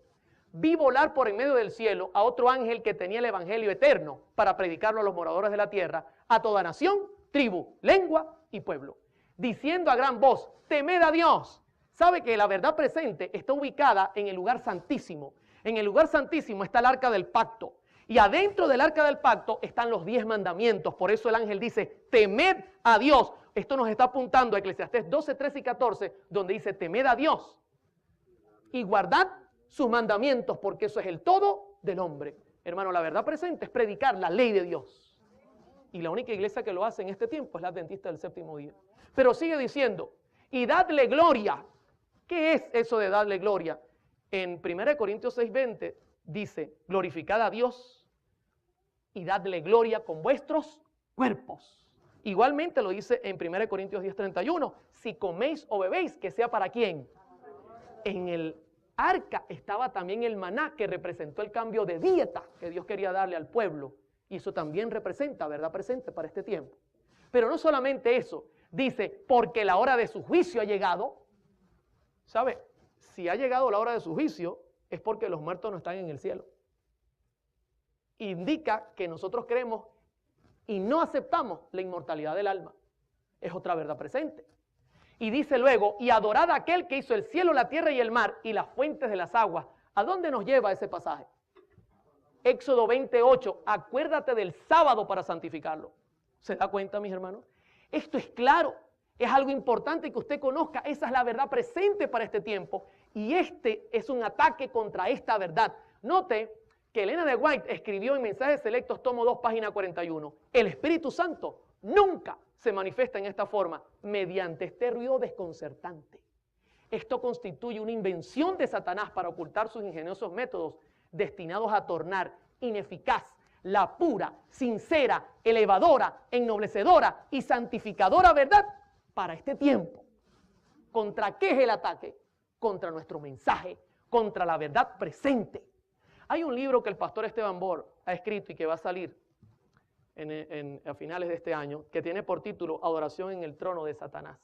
Vi volar por en medio del cielo a otro ángel que tenía el evangelio eterno para predicarlo a los moradores de la tierra, a toda nación, tribu, lengua y pueblo, diciendo a gran voz: temed a Dios. Sabe que la verdad presente está ubicada en el lugar santísimo. En el lugar santísimo está el arca del pacto. Y adentro del arca del pacto están los 10 mandamientos. Por eso el ángel dice: temed a Dios. Esto nos está apuntando a Eclesiastés 12, 13 y 14, donde dice: temed a Dios y guardad sus mandamientos, porque eso es el todo del hombre. Hermano, la verdad presente es predicar la ley de Dios. Y la única iglesia que lo hace en este tiempo es la Adventista del Séptimo Día. Pero sigue diciendo: y dadle gloria. ¿Qué es eso de darle gloria? En 1 Corintios 6:20 dice: glorificad a Dios y dadle gloria con vuestros cuerpos. Igualmente lo dice en 1 Corintios 10:31: si coméis o bebéis, que sea para quién. En el arca estaba también el maná, que representó el cambio de dieta que Dios quería darle al pueblo. Y eso también representa, verdad presente para este tiempo. Pero no solamente eso, dice, porque la hora de su juicio ha llegado. ¿Sabe? Si ha llegado la hora de su juicio, es porque los muertos no están en el cielo. Indica que nosotros creemos y no aceptamos la inmortalidad del alma. Es otra verdad presente. Y dice luego, y adorad a aquel que hizo el cielo, la tierra y el mar y las fuentes de las aguas. ¿A dónde nos lleva ese pasaje? Éxodo 28, acuérdate del sábado para santificarlo. ¿Se da cuenta, mis hermanos? Esto es claro, es algo importante que usted conozca. Esa es la verdad presente para este tiempo y este es un ataque contra esta verdad. Note que Elena de White escribió en Mensajes Selectos, tomo 2, página 41. El Espíritu Santo nunca se manifiesta en esta forma mediante este ruido desconcertante. Esto constituye una invención de Satanás para ocultar sus ingeniosos métodos destinados a tornar ineficaz la pura, sincera, elevadora, ennoblecedora y santificadora verdad para este tiempo. ¿Contra qué es el ataque? Contra nuestro mensaje, contra la verdad presente. Hay un libro que el pastor Esteban Bor ha escrito y que va a salir a finales de este año, que tiene por título Adoración en el trono de Satanás.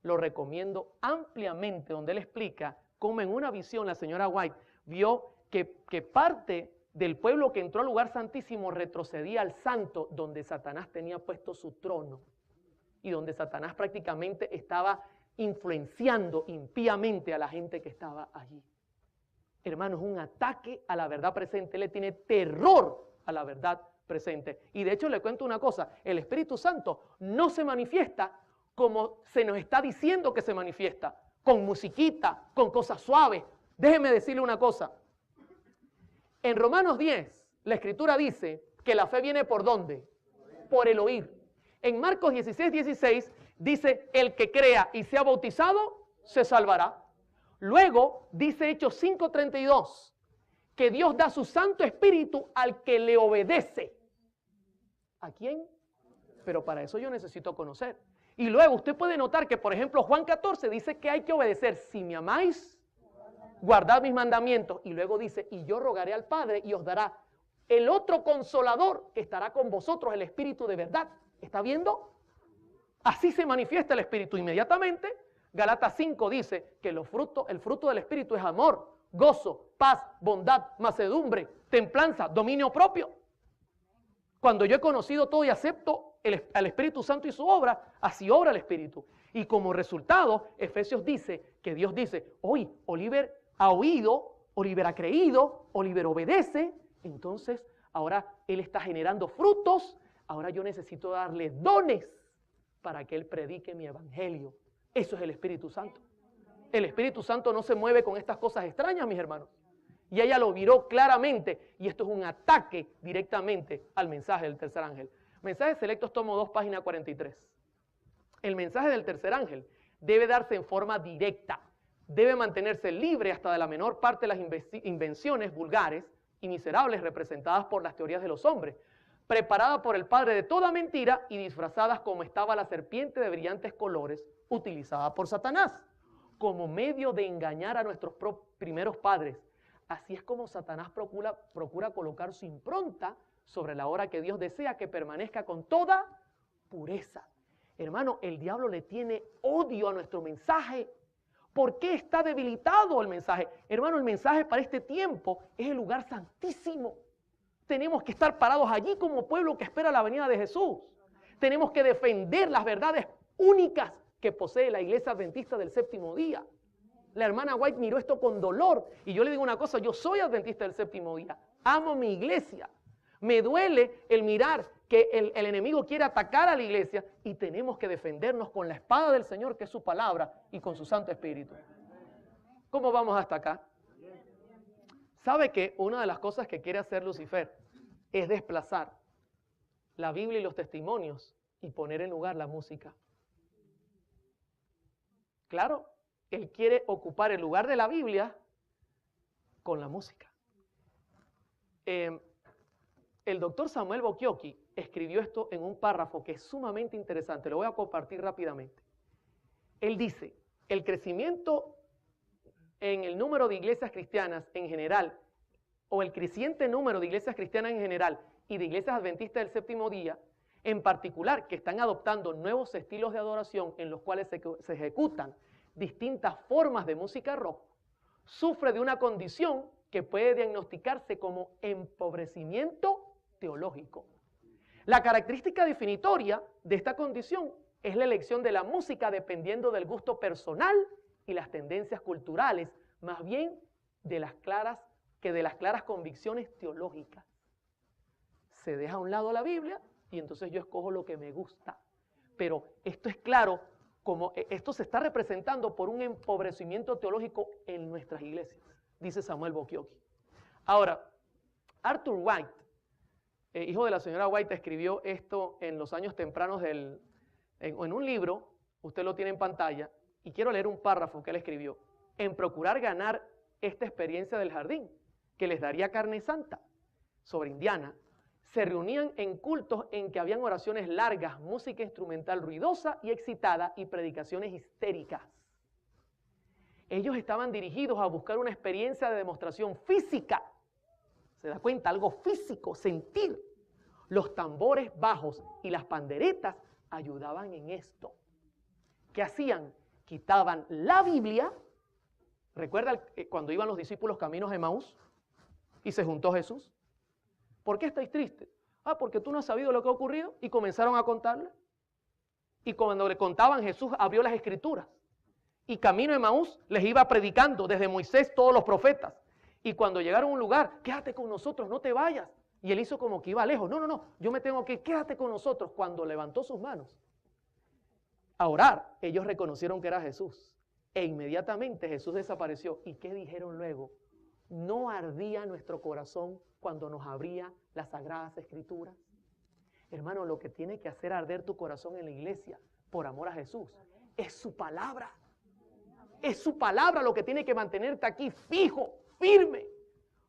Lo recomiendo ampliamente, donde él explica cómo en una visión la señora White vio que parte del pueblo que entró al lugar santísimo retrocedía al santo donde Satanás tenía puesto su trono y donde Satanás prácticamente estaba influenciando impíamente a la gente que estaba allí. Hermano, es un ataque a la verdad presente. Él le tiene terror a la verdad presente. Y de hecho le cuento una cosa, el Espíritu Santo no se manifiesta como se nos está diciendo que se manifiesta, con musiquita, con cosas suaves. Déjeme decirle una cosa. En Romanos 10, la Escritura dice que la fe viene ¿por dónde? Por el oír. En Marcos 16, 16 dice, el que crea y sea bautizado, se salvará. Luego dice Hechos 5, 32, que Dios da su Santo Espíritu al que le obedece. ¿A quién? Pero para eso yo necesito conocer. Y luego usted puede notar que, por ejemplo, Juan 14 dice que hay que obedecer. Si me amáis, guardad mis mandamientos. Y luego dice, y yo rogaré al Padre y os dará el otro consolador que estará con vosotros, el Espíritu de verdad. ¿Está viendo? Así se manifiesta el Espíritu inmediatamente. Galatas 5 dice que el fruto del Espíritu es amor, gozo, paz, bondad, mansedumbre, templanza, dominio propio. Cuando yo he conocido todo y acepto al Espíritu Santo y su obra, así obra el Espíritu. Y como resultado, Efesios dice que Dios dice, hoy Oliver ha oído, Oliver ha creído, Oliver obedece, entonces ahora él está generando frutos, ahora yo necesito darle dones para que él predique mi evangelio. Eso es el Espíritu Santo. El Espíritu Santo no se mueve con estas cosas extrañas, mis hermanos. Y ella lo miró claramente, y esto es un ataque directamente al mensaje del tercer ángel. Mensajes Selectos, tomo 2, página 43. El mensaje del tercer ángel debe darse en forma directa, debe mantenerse libre hasta de la menor parte de las invenciones vulgares y miserables representadas por las teorías de los hombres, preparadas por el padre de toda mentira y disfrazadas como estaba la serpiente de brillantes colores utilizada por Satanás, como medio de engañar a nuestros primeros padres. Así es como Satanás procura colocar su impronta sobre la obra que Dios desea que permanezca con toda pureza. Hermano, el diablo le tiene odio a nuestro mensaje. ¿Por qué está debilitado el mensaje? Hermano, el mensaje para este tiempo es el lugar santísimo. Tenemos que estar parados allí como pueblo que espera la venida de Jesús. Tenemos que defender las verdades únicas que posee la iglesia adventista del séptimo día. La hermana White miró esto con dolor. Y yo le digo una cosa, yo soy adventista del séptimo día. Amo mi iglesia. Me duele el mirar que el enemigo quiere atacar a la iglesia y tenemos que defendernos con la espada del Señor, que es su palabra, y con su Santo Espíritu. ¿Cómo vamos hasta acá? ¿Sabe que una de las cosas que quiere hacer Lucifer es desplazar la Biblia y los testimonios y poner en lugar la música? Claro, él quiere ocupar el lugar de la Biblia con la música. El doctor Samuel Bocchiocchi escribió esto en un párrafo que es sumamente interesante. Lo voy a compartir rápidamente. Él dice, el crecimiento en el número de iglesias cristianas en general, o el creciente número de iglesias cristianas en general y de iglesias adventistas del séptimo día, en particular que están adoptando nuevos estilos de adoración en los cuales se ejecutan distintas formas de música rock, sufre de una condición que puede diagnosticarse como empobrecimiento teológico. La característica definitoria de esta condición es la elección de la música dependiendo del gusto personal y las tendencias culturales, más bien de las claras convicciones teológicas. Se deja a un lado la Biblia y entonces yo escojo lo que me gusta. Pero esto es claro, como esto se está representando por un empobrecimiento teológico en nuestras iglesias, dice Samuel Bokioki. Ahora, Arthur White, hijo de la señora White, escribió esto en los años tempranos en un libro, usted lo tiene en pantalla, y quiero leer un párrafo que él escribió, en procurar ganar esta experiencia del jardín, que les daría carne santa, sobre Indiana, se reunían en cultos en que habían oraciones largas, música instrumental ruidosa y excitada y predicaciones histéricas. Ellos estaban dirigidos a buscar una experiencia de demostración física. ¿Se da cuenta? Algo físico, sentir. Los tambores bajos y las panderetas ayudaban en esto. ¿Qué hacían? Quitaban la Biblia. ¿Recuerda cuando iban los discípulos caminos de Emaús y se juntó Jesús? ¿Por qué estáis tristes? Ah, porque tú no has sabido lo que ha ocurrido. Y comenzaron a contarle. Y cuando le contaban, Jesús abrió las escrituras. Y camino de Emaús les iba predicando desde Moisés todos los profetas. Y cuando llegaron a un lugar, quédate con nosotros, no te vayas. Y él hizo como que iba lejos. No, no, no, yo me tengo que ir, quédate con nosotros. Cuando levantó sus manos a orar, ellos reconocieron que era Jesús. E inmediatamente Jesús desapareció. ¿Y qué dijeron luego? ¿No ardía nuestro corazón cuando nos abría las Sagradas Escrituras? Hermano, lo que tiene que hacer arder tu corazón en la iglesia, por amor a Jesús, es su palabra. Es su palabra lo que tiene que mantenerte aquí fijo, firme.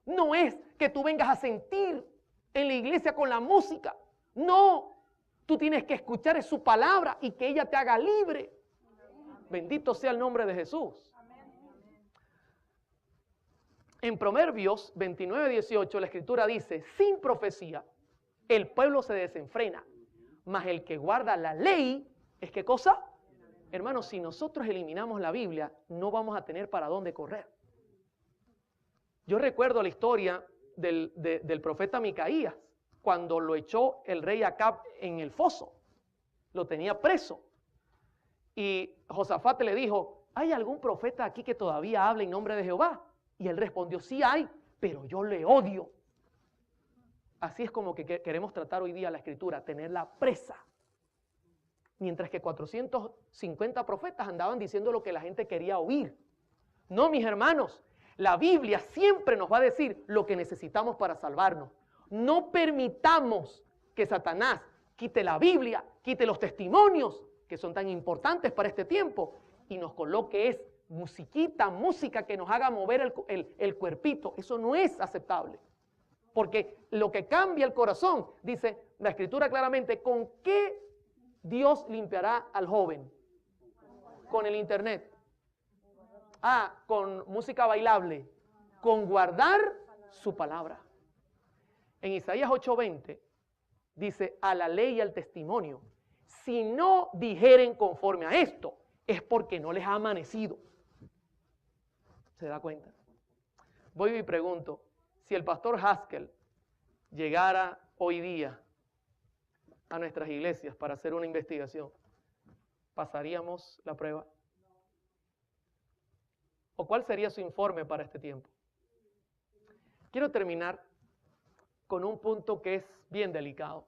No es que tú vengas a sentir en la iglesia con la música. No, tú tienes que escuchar es su palabra y que ella te haga libre. Bendito sea el nombre de Jesús. En Proverbios 29:18 la escritura dice, sin profecía el pueblo se desenfrena, mas el que guarda la ley, ¿es qué cosa? Hermanos, si nosotros eliminamos la Biblia, no vamos a tener para dónde correr. Yo recuerdo la historia del profeta Micaías, cuando lo echó el rey Acab en el foso, lo tenía preso. Y Josafat le dijo, ¿hay algún profeta aquí que todavía hable en nombre de Jehová? Y él respondió, sí hay, pero yo le odio. Así es como que queremos tratar hoy día la escritura, tenerla presa. Mientras que 450 profetas andaban diciendo lo que la gente quería oír. No, mis hermanos, la Biblia siempre nos va a decir lo que necesitamos para salvarnos. No permitamos que Satanás quite la Biblia, quite los testimonios que son tan importantes para este tiempo y nos coloque musiquita, música que nos haga mover el cuerpito. Eso no es aceptable. Porque lo que cambia el corazón, dice la escritura claramente, ¿con qué Dios limpiará al joven? Con el internet. Con música bailable. Con guardar su palabra. En Isaías 8:20 dice, a la ley y al testimonio, si no dijeren conforme a esto, es porque no les ha amanecido. ¿Se da cuenta? Voy y pregunto, si el pastor Haskell llegara hoy día a nuestras iglesias para hacer una investigación, ¿pasaríamos la prueba? ¿O cuál sería su informe para este tiempo? Quiero terminar con un punto que es bien delicado.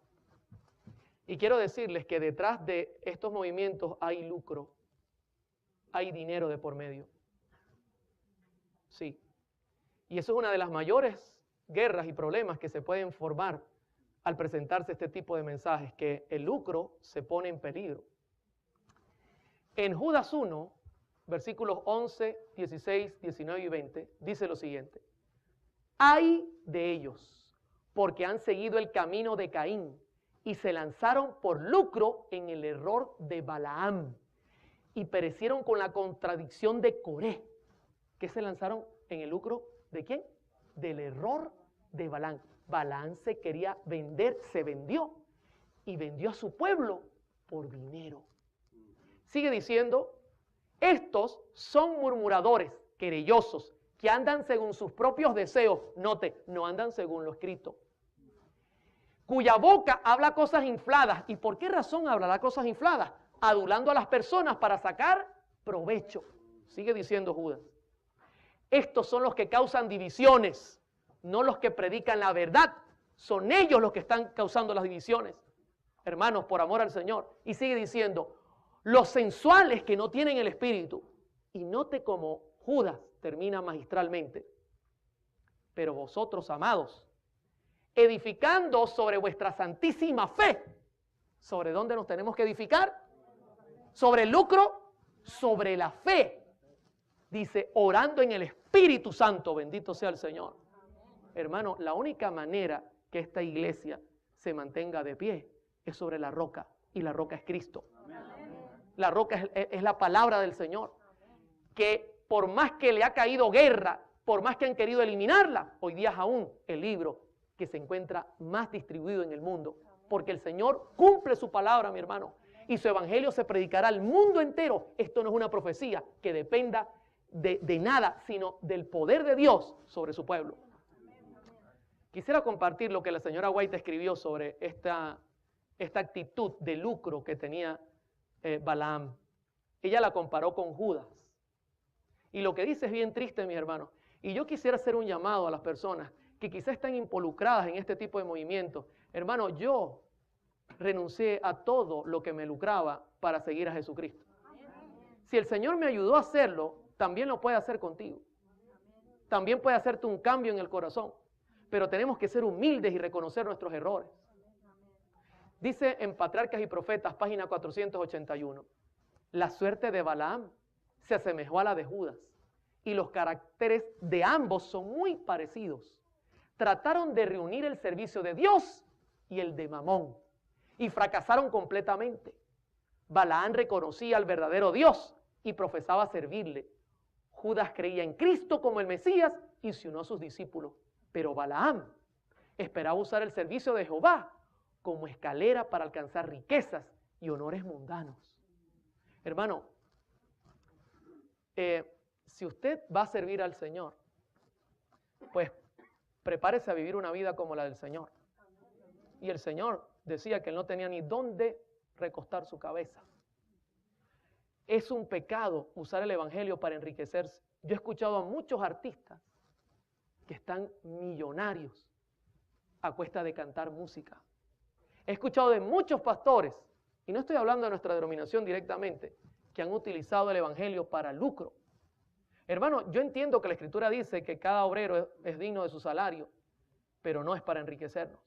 Y quiero decirles que detrás de estos movimientos hay lucro, hay dinero de por medio. Sí. Y eso es una de las mayores guerras y problemas que se pueden formar al presentarse este tipo de mensajes, que el lucro se pone en peligro. En Judas 1, versículos 11, 16, 19 y 20, dice lo siguiente. Ay de ellos, porque han seguido el camino de Caín y se lanzaron por lucro en el error de Balaam y perecieron con la contradicción de Coré. ¿Qué se lanzaron en el lucro? ¿De quién? Del error de Balaam. Balaam se quería vender, se vendió. y vendió a su pueblo por dinero. Sigue diciendo, estos son murmuradores, querellosos, que andan según sus propios deseos. Note, no andan según lo escrito. Cuya boca habla cosas infladas. ¿Y por qué razón hablará cosas infladas? Adulando a las personas para sacar provecho. Sigue diciendo Judas. Estos son los que causan divisiones, no los que predican la verdad. Son ellos los que están causando las divisiones. Hermanos, por amor al Señor. Y sigue diciendo, los sensuales que no tienen el Espíritu. Y note cómo Judas termina magistralmente. Pero vosotros, amados, edificando sobre vuestra santísima fe. ¿Sobre dónde nos tenemos que edificar? Sobre el lucro, sobre la fe. Dice, orando en el Espíritu Santo, bendito sea el Señor. Hermano, la única manera que esta iglesia se mantenga de pie es sobre la roca, y la roca es Cristo. La roca es la palabra del Señor, que por más que le ha caído guerra, por más que han querido eliminarla, hoy día es aún el libro que se encuentra más distribuido en el mundo, porque el Señor cumple su palabra, mi hermano, y su evangelio se predicará al mundo entero. Esto no es una profecía que dependa de nada, sino del poder de Dios sobre su pueblo. Quisiera compartir lo que la señora White escribió sobre esta actitud de lucro que tenía Balaam. Ella la comparó con Judas. Y lo que dice es bien triste, mis hermanos. Y yo quisiera hacer un llamado a las personas que quizás están involucradas en este tipo de movimientos. Hermano, yo renuncié a todo lo que me lucraba para seguir a Jesucristo. Si el Señor me ayudó a hacerlo, también lo puede hacer contigo. También puede hacerte un cambio en el corazón. Pero tenemos que ser humildes y reconocer nuestros errores. Dice en Patriarcas y Profetas, página 481, la suerte de Balaam se asemejó a la de Judas, y los caracteres de ambos son muy parecidos. Trataron de reunir el servicio de Dios y el de Mamón, y fracasaron completamente. Balaam reconocía al verdadero Dios y profesaba servirle. Judas creía en Cristo como el Mesías y se unió a sus discípulos. Pero Balaam esperaba usar el servicio de Jehová como escalera para alcanzar riquezas y honores mundanos. Hermano, si usted va a servir al Señor, pues prepárese a vivir una vida como la del Señor. Y el Señor decía que él no tenía ni dónde recostar su cabeza. Es un pecado usar el evangelio para enriquecerse. Yo he escuchado a muchos artistas que están millonarios a cuesta de cantar música. He escuchado de muchos pastores, y no estoy hablando de nuestra denominación directamente, que han utilizado el evangelio para lucro. Hermano, yo entiendo que la Escritura dice que cada obrero es digno de su salario, pero no es para enriquecernos.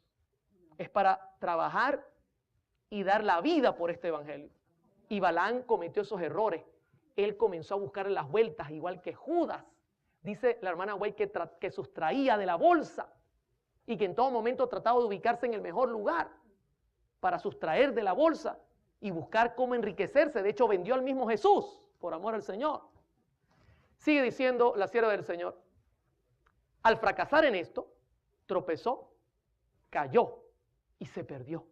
Es para trabajar y dar la vida por este evangelio. Y Balaam cometió esos errores. Él comenzó a buscar las vueltas, igual que Judas. Dice la hermana White que sustraía de la bolsa y que en todo momento trataba de ubicarse en el mejor lugar para sustraer de la bolsa y buscar cómo enriquecerse. De hecho, vendió al mismo Jesús por amor al Señor. Sigue diciendo la sierva del Señor. Al fracasar en esto, tropezó, cayó y se perdió.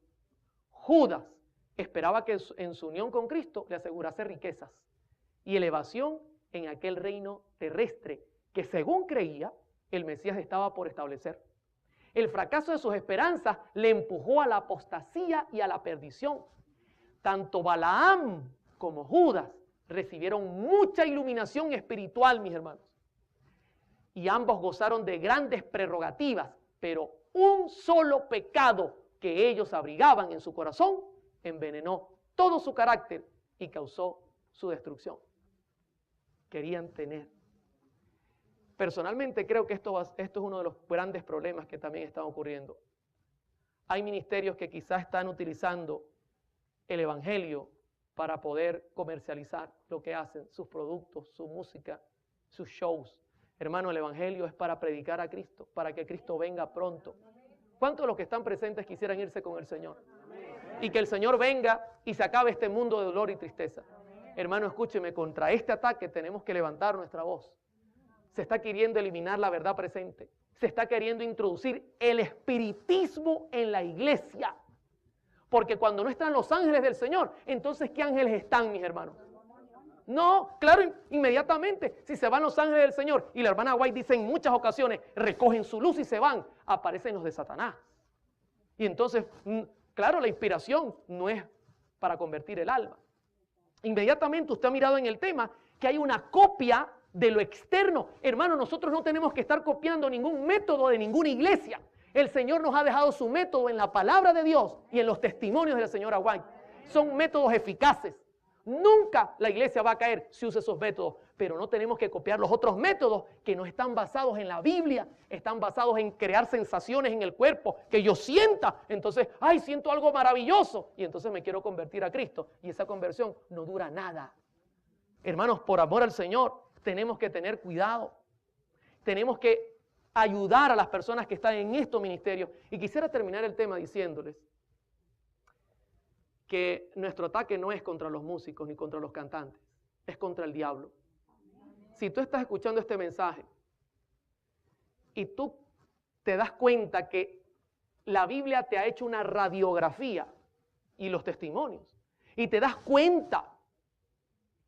Judas esperaba que en su unión con Cristo le asegurase riquezas y elevación en aquel reino terrestre que, según creía, el Mesías estaba por establecer. El fracaso de sus esperanzas le empujó a la apostasía y a la perdición. Tanto Balaam como Judas recibieron mucha iluminación espiritual, mis hermanos. Y ambos gozaron de grandes prerrogativas, pero un solo pecado que ellos abrigaban en su corazón envenenó todo su carácter y causó su destrucción. Querían tener. Personalmente creo que esto es uno de los grandes problemas que también están ocurriendo. Hay ministerios que quizás están utilizando el evangelio para poder comercializar lo que hacen, sus productos, su música, sus shows. Hermano, el evangelio es para predicar a Cristo, para que Cristo venga pronto. ¿Cuántos de los que están presentes quisieran irse con el Señor? Y que el Señor venga y se acabe este mundo de dolor y tristeza. Hermano, escúcheme, contra este ataque tenemos que levantar nuestra voz. Se está queriendo eliminar la verdad presente. Se está queriendo introducir el espiritismo en la iglesia. Porque cuando no están los ángeles del Señor, entonces ¿qué ángeles están, mis hermanos? No, claro, inmediatamente, si se van los ángeles del Señor, y la hermana White dice en muchas ocasiones, recogen su luz y se van, aparecen los de Satanás. Y entonces, claro, la inspiración no es para convertir el alma. Inmediatamente usted ha mirado en el tema que hay una copia de lo externo. Hermano, nosotros no tenemos que estar copiando ningún método de ninguna iglesia. El Señor nos ha dejado su método en la palabra de Dios y en los testimonios de la señora White. Son métodos eficaces. Nunca la iglesia va a caer si usa esos métodos, pero no tenemos que copiar los otros métodos que no están basados en la Biblia, están basados en crear sensaciones en el cuerpo, que yo sienta, entonces, ay, siento algo maravilloso, y entonces me quiero convertir a Cristo, y esa conversión no dura nada. Hermanos, por amor al Señor, tenemos que tener cuidado, tenemos que ayudar a las personas que están en estos ministerios, y quisiera terminar el tema diciéndoles que nuestro ataque no es contra los músicos ni contra los cantantes, es contra el diablo. Si tú estás escuchando este mensaje y tú te das cuenta que la Biblia te ha hecho una radiografía y los testimonios, y te das cuenta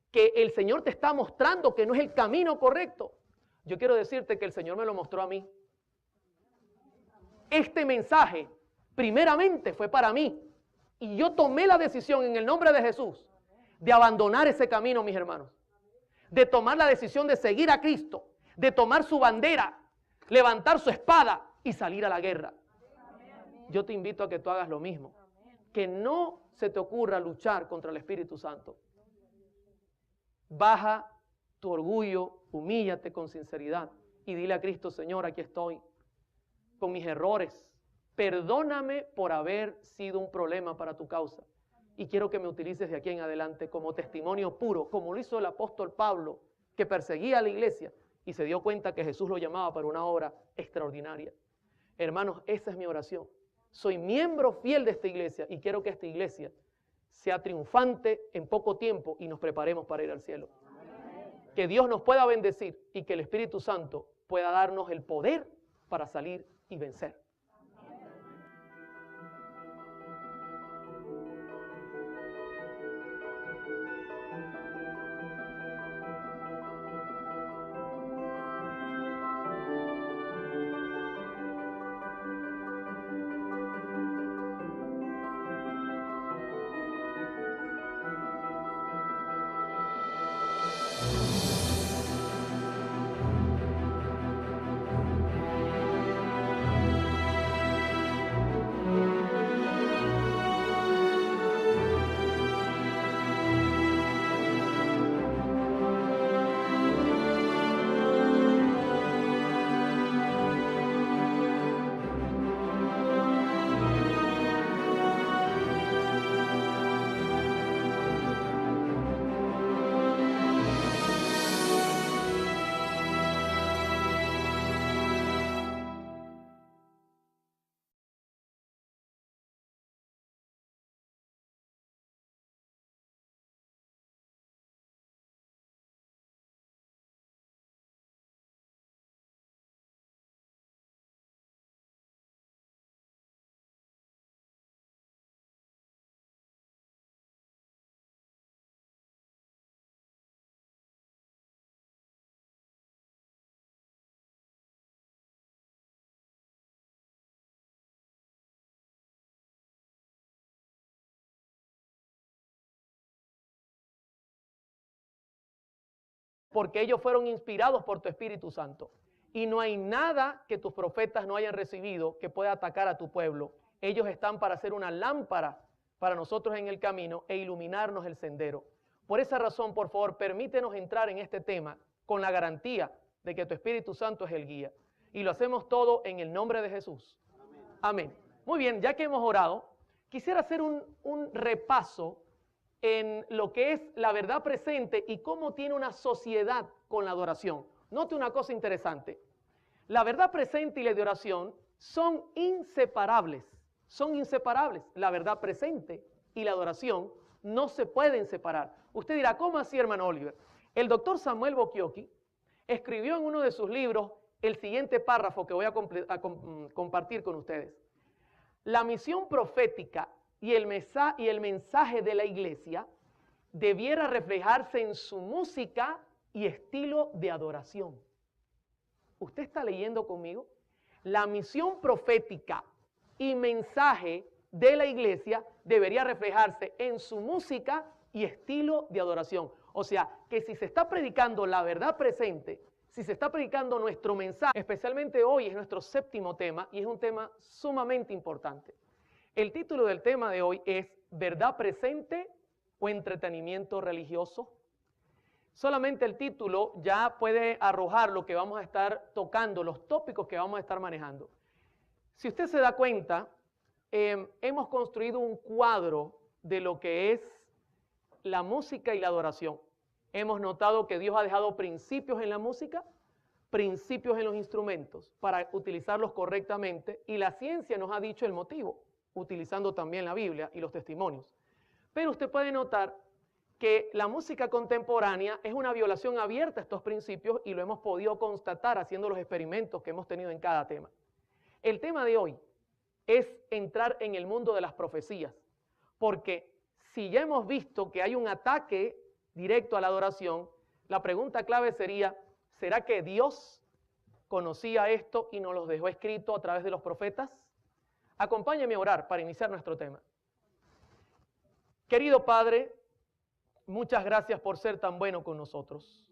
que el Señor te está mostrando que no es el camino correcto, yo quiero decirte que el Señor me lo mostró a mí. Este mensaje primeramente fue para mí. Y yo tomé la decisión en el nombre de Jesús de abandonar ese camino, mis hermanos. De tomar la decisión de seguir a Cristo, de tomar su bandera, levantar su espada y salir a la guerra. Yo te invito a que tú hagas lo mismo. Que no se te ocurra luchar contra el Espíritu Santo. Baja tu orgullo, humíllate con sinceridad y dile a Cristo: Señor, aquí estoy con mis errores. Perdóname por haber sido un problema para tu causa. Y quiero que me utilices de aquí en adelante como testimonio puro, como lo hizo el apóstol Pablo, que perseguía a la iglesia y se dio cuenta que Jesús lo llamaba para una obra extraordinaria. Hermanos, esa es mi oración. Soy miembro fiel de esta iglesia y quiero que esta iglesia sea triunfante en poco tiempo y nos preparemos para ir al cielo. Que Dios nos pueda bendecir y que el Espíritu Santo pueda darnos el poder para salir y vencer. Porque ellos fueron inspirados por tu Espíritu Santo. Y no hay nada que tus profetas no hayan recibido que pueda atacar a tu pueblo. Ellos están para ser una lámpara para nosotros en el camino e iluminarnos el sendero. Por esa razón, por favor, permítenos entrar en este tema con la garantía de que tu Espíritu Santo es el guía. Y lo hacemos todo en el nombre de Jesús. Amén. Muy bien, ya que hemos orado, quisiera hacer un repaso en lo que es la verdad presente y cómo tiene una sociedad con la adoración. Note una cosa interesante. La verdad presente y la adoración son inseparables. Son inseparables. La verdad presente y la adoración no se pueden separar. Usted dirá, ¿cómo así, hermano Oliver? El doctor Samuel Bocchiocchi escribió en uno de sus libros el siguiente párrafo que voy a compartir con ustedes. La misión profética y el mensaje de la iglesia debiera reflejarse en su música y estilo de adoración. ¿Usted está leyendo conmigo? La misión profética y mensaje de la iglesia debería reflejarse en su música y estilo de adoración. O sea, que si se está predicando la verdad presente, si se está predicando nuestro mensaje, especialmente hoy es nuestro 7º tema y es un tema sumamente importante. El título del tema de hoy es ¿verdad presente o entretenimiento religioso? Solamente el título ya puede arrojar lo que vamos a estar tocando, los tópicos que vamos a estar manejando. Si usted se da cuenta, hemos construido un cuadro de lo que es la música y la adoración. Hemos notado que Dios ha dejado principios en la música, principios en los instrumentos para utilizarlos correctamente, y la ciencia nos ha dicho el motivo, utilizando también la Biblia y los testimonios. Pero usted puede notar que la música contemporánea es una violación abierta a estos principios y lo hemos podido constatar haciendo los experimentos que hemos tenido en cada tema. El tema de hoy es entrar en el mundo de las profecías, porque si ya hemos visto que hay un ataque directo a la adoración, la pregunta clave sería, ¿será que Dios conocía esto y nos lo dejó escrito a través de los profetas? Acompáñeme a orar para iniciar nuestro tema. Querido Padre, muchas gracias por ser tan bueno con nosotros.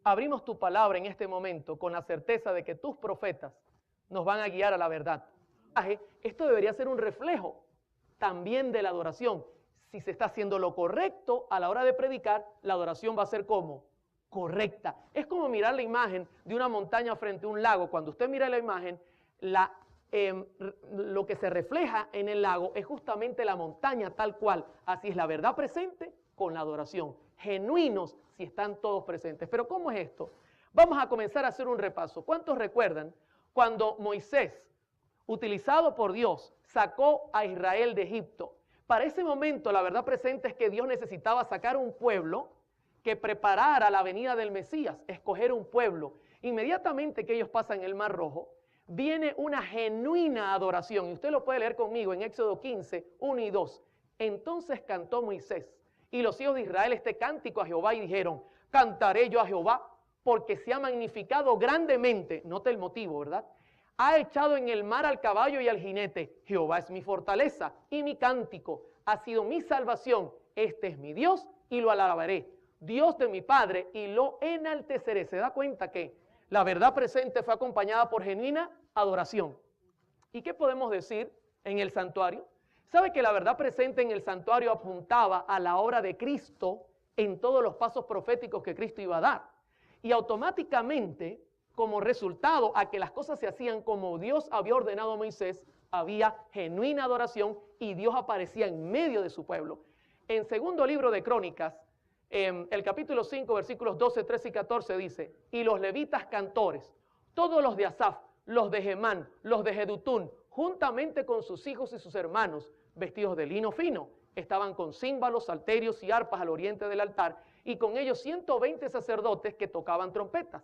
Abrimos tu palabra en este momento con la certeza de que tus profetas nos van a guiar a la verdad. Esto debería ser un reflejo también de la adoración. Si se está haciendo lo correcto a la hora de predicar, la adoración va a ser ¿cómo? Correcta. Es como mirar la imagen de una montaña frente a un lago. Cuando usted mira la imagen, lo que se refleja en el lago es justamente la montaña tal cual. Así es la verdad presente con la adoración. Genuinos si están todos presentes. Pero ¿cómo es esto? Vamos a comenzar a hacer un repaso. ¿Cuántos recuerdan cuando Moisés, utilizado por Dios, sacó a Israel de Egipto? Para ese momento la verdad presente es que Dios necesitaba sacar un pueblo que preparara la venida del Mesías, escoger un pueblo. Inmediatamente que ellos pasan el Mar Rojo, viene una genuina adoración. Y usted lo puede leer conmigo en Éxodo 15, 1 y 2. Entonces cantó Moisés y los hijos de Israel este cántico a Jehová y dijeron, cantaré yo a Jehová porque se ha magnificado grandemente. Note el motivo, ¿verdad? Ha echado en el mar al caballo y al jinete. Jehová es mi fortaleza y mi cántico. Ha sido mi salvación. Este es mi Dios y lo alabaré. Dios de mi Padre y lo enalteceré. ¿Se da cuenta que la verdad presente fue acompañada por genuina adoración? ¿Y qué podemos decir en el santuario? ¿Sabe que la verdad presente en el santuario apuntaba a la obra de Cristo en todos los pasos proféticos que Cristo iba a dar? Y automáticamente, como resultado a que las cosas se hacían como Dios había ordenado a Moisés, había genuina adoración y Dios aparecía en medio de su pueblo. En segundo libro de Crónicas, el capítulo 5, versículos 12, 13 y 14 dice, y los levitas cantores, todos los de Asaf, los de Gemán, los de Jedutún, juntamente con sus hijos y sus hermanos, vestidos de lino fino, estaban con címbalos, salterios y arpas al oriente del altar, y con ellos 120 sacerdotes que tocaban trompetas.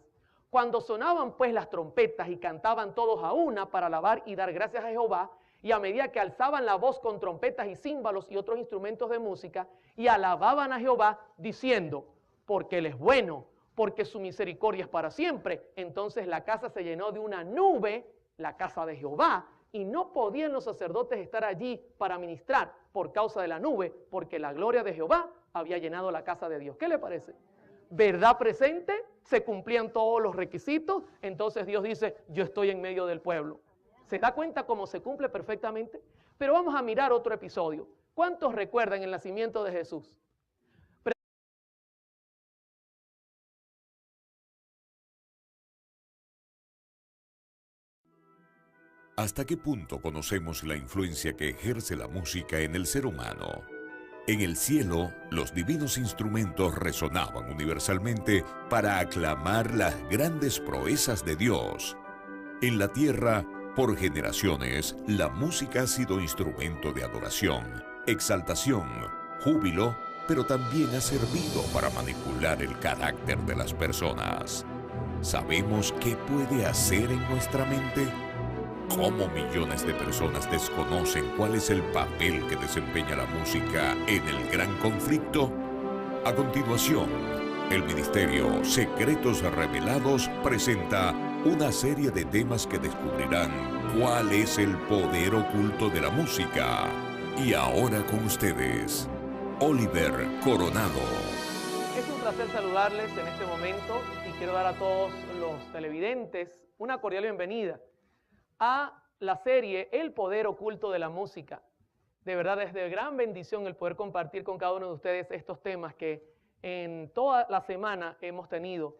Cuando sonaban pues las trompetas y cantaban todos a una para alabar y dar gracias a Jehová, y a medida que alzaban la voz con trompetas y címbalos y otros instrumentos de música, y alababan a Jehová diciendo, porque Él es bueno, porque su misericordia es para siempre. Entonces la casa se llenó de una nube, la casa de Jehová, y no podían los sacerdotes estar allí para ministrar por causa de la nube, porque la gloria de Jehová había llenado la casa de Dios. ¿Qué le parece? Verdad presente, se cumplían todos los requisitos, entonces Dios dice, yo estoy en medio del pueblo. ¿Se da cuenta cómo se cumple perfectamente? Pero vamos a mirar otro episodio. ¿Cuántos recuerdan el nacimiento de Jesús? ¿Hasta qué punto conocemos la influencia que ejerce la música en el ser humano? En el cielo, los divinos instrumentos resonaban universalmente para aclamar las grandes proezas de Dios. En la tierra, por generaciones, la música ha sido instrumento de adoración, exaltación, júbilo, pero también ha servido para manipular el carácter de las personas. ¿Sabemos qué puede hacer en nuestra mente? ¿Cómo millones de personas desconocen cuál es el papel que desempeña la música en el gran conflicto? A continuación, el Ministerio Secretos Revelados presenta una serie de temas que descubrirán cuál es el poder oculto de la música. Y ahora con ustedes, Oliver Coronado. Es un placer saludarles en este momento y quiero dar a todos los televidentes una cordial bienvenida a la serie El Poder Oculto de la Música. De verdad es de gran bendición el poder compartir con cada uno de ustedes estos temas que en toda la semana hemos tenido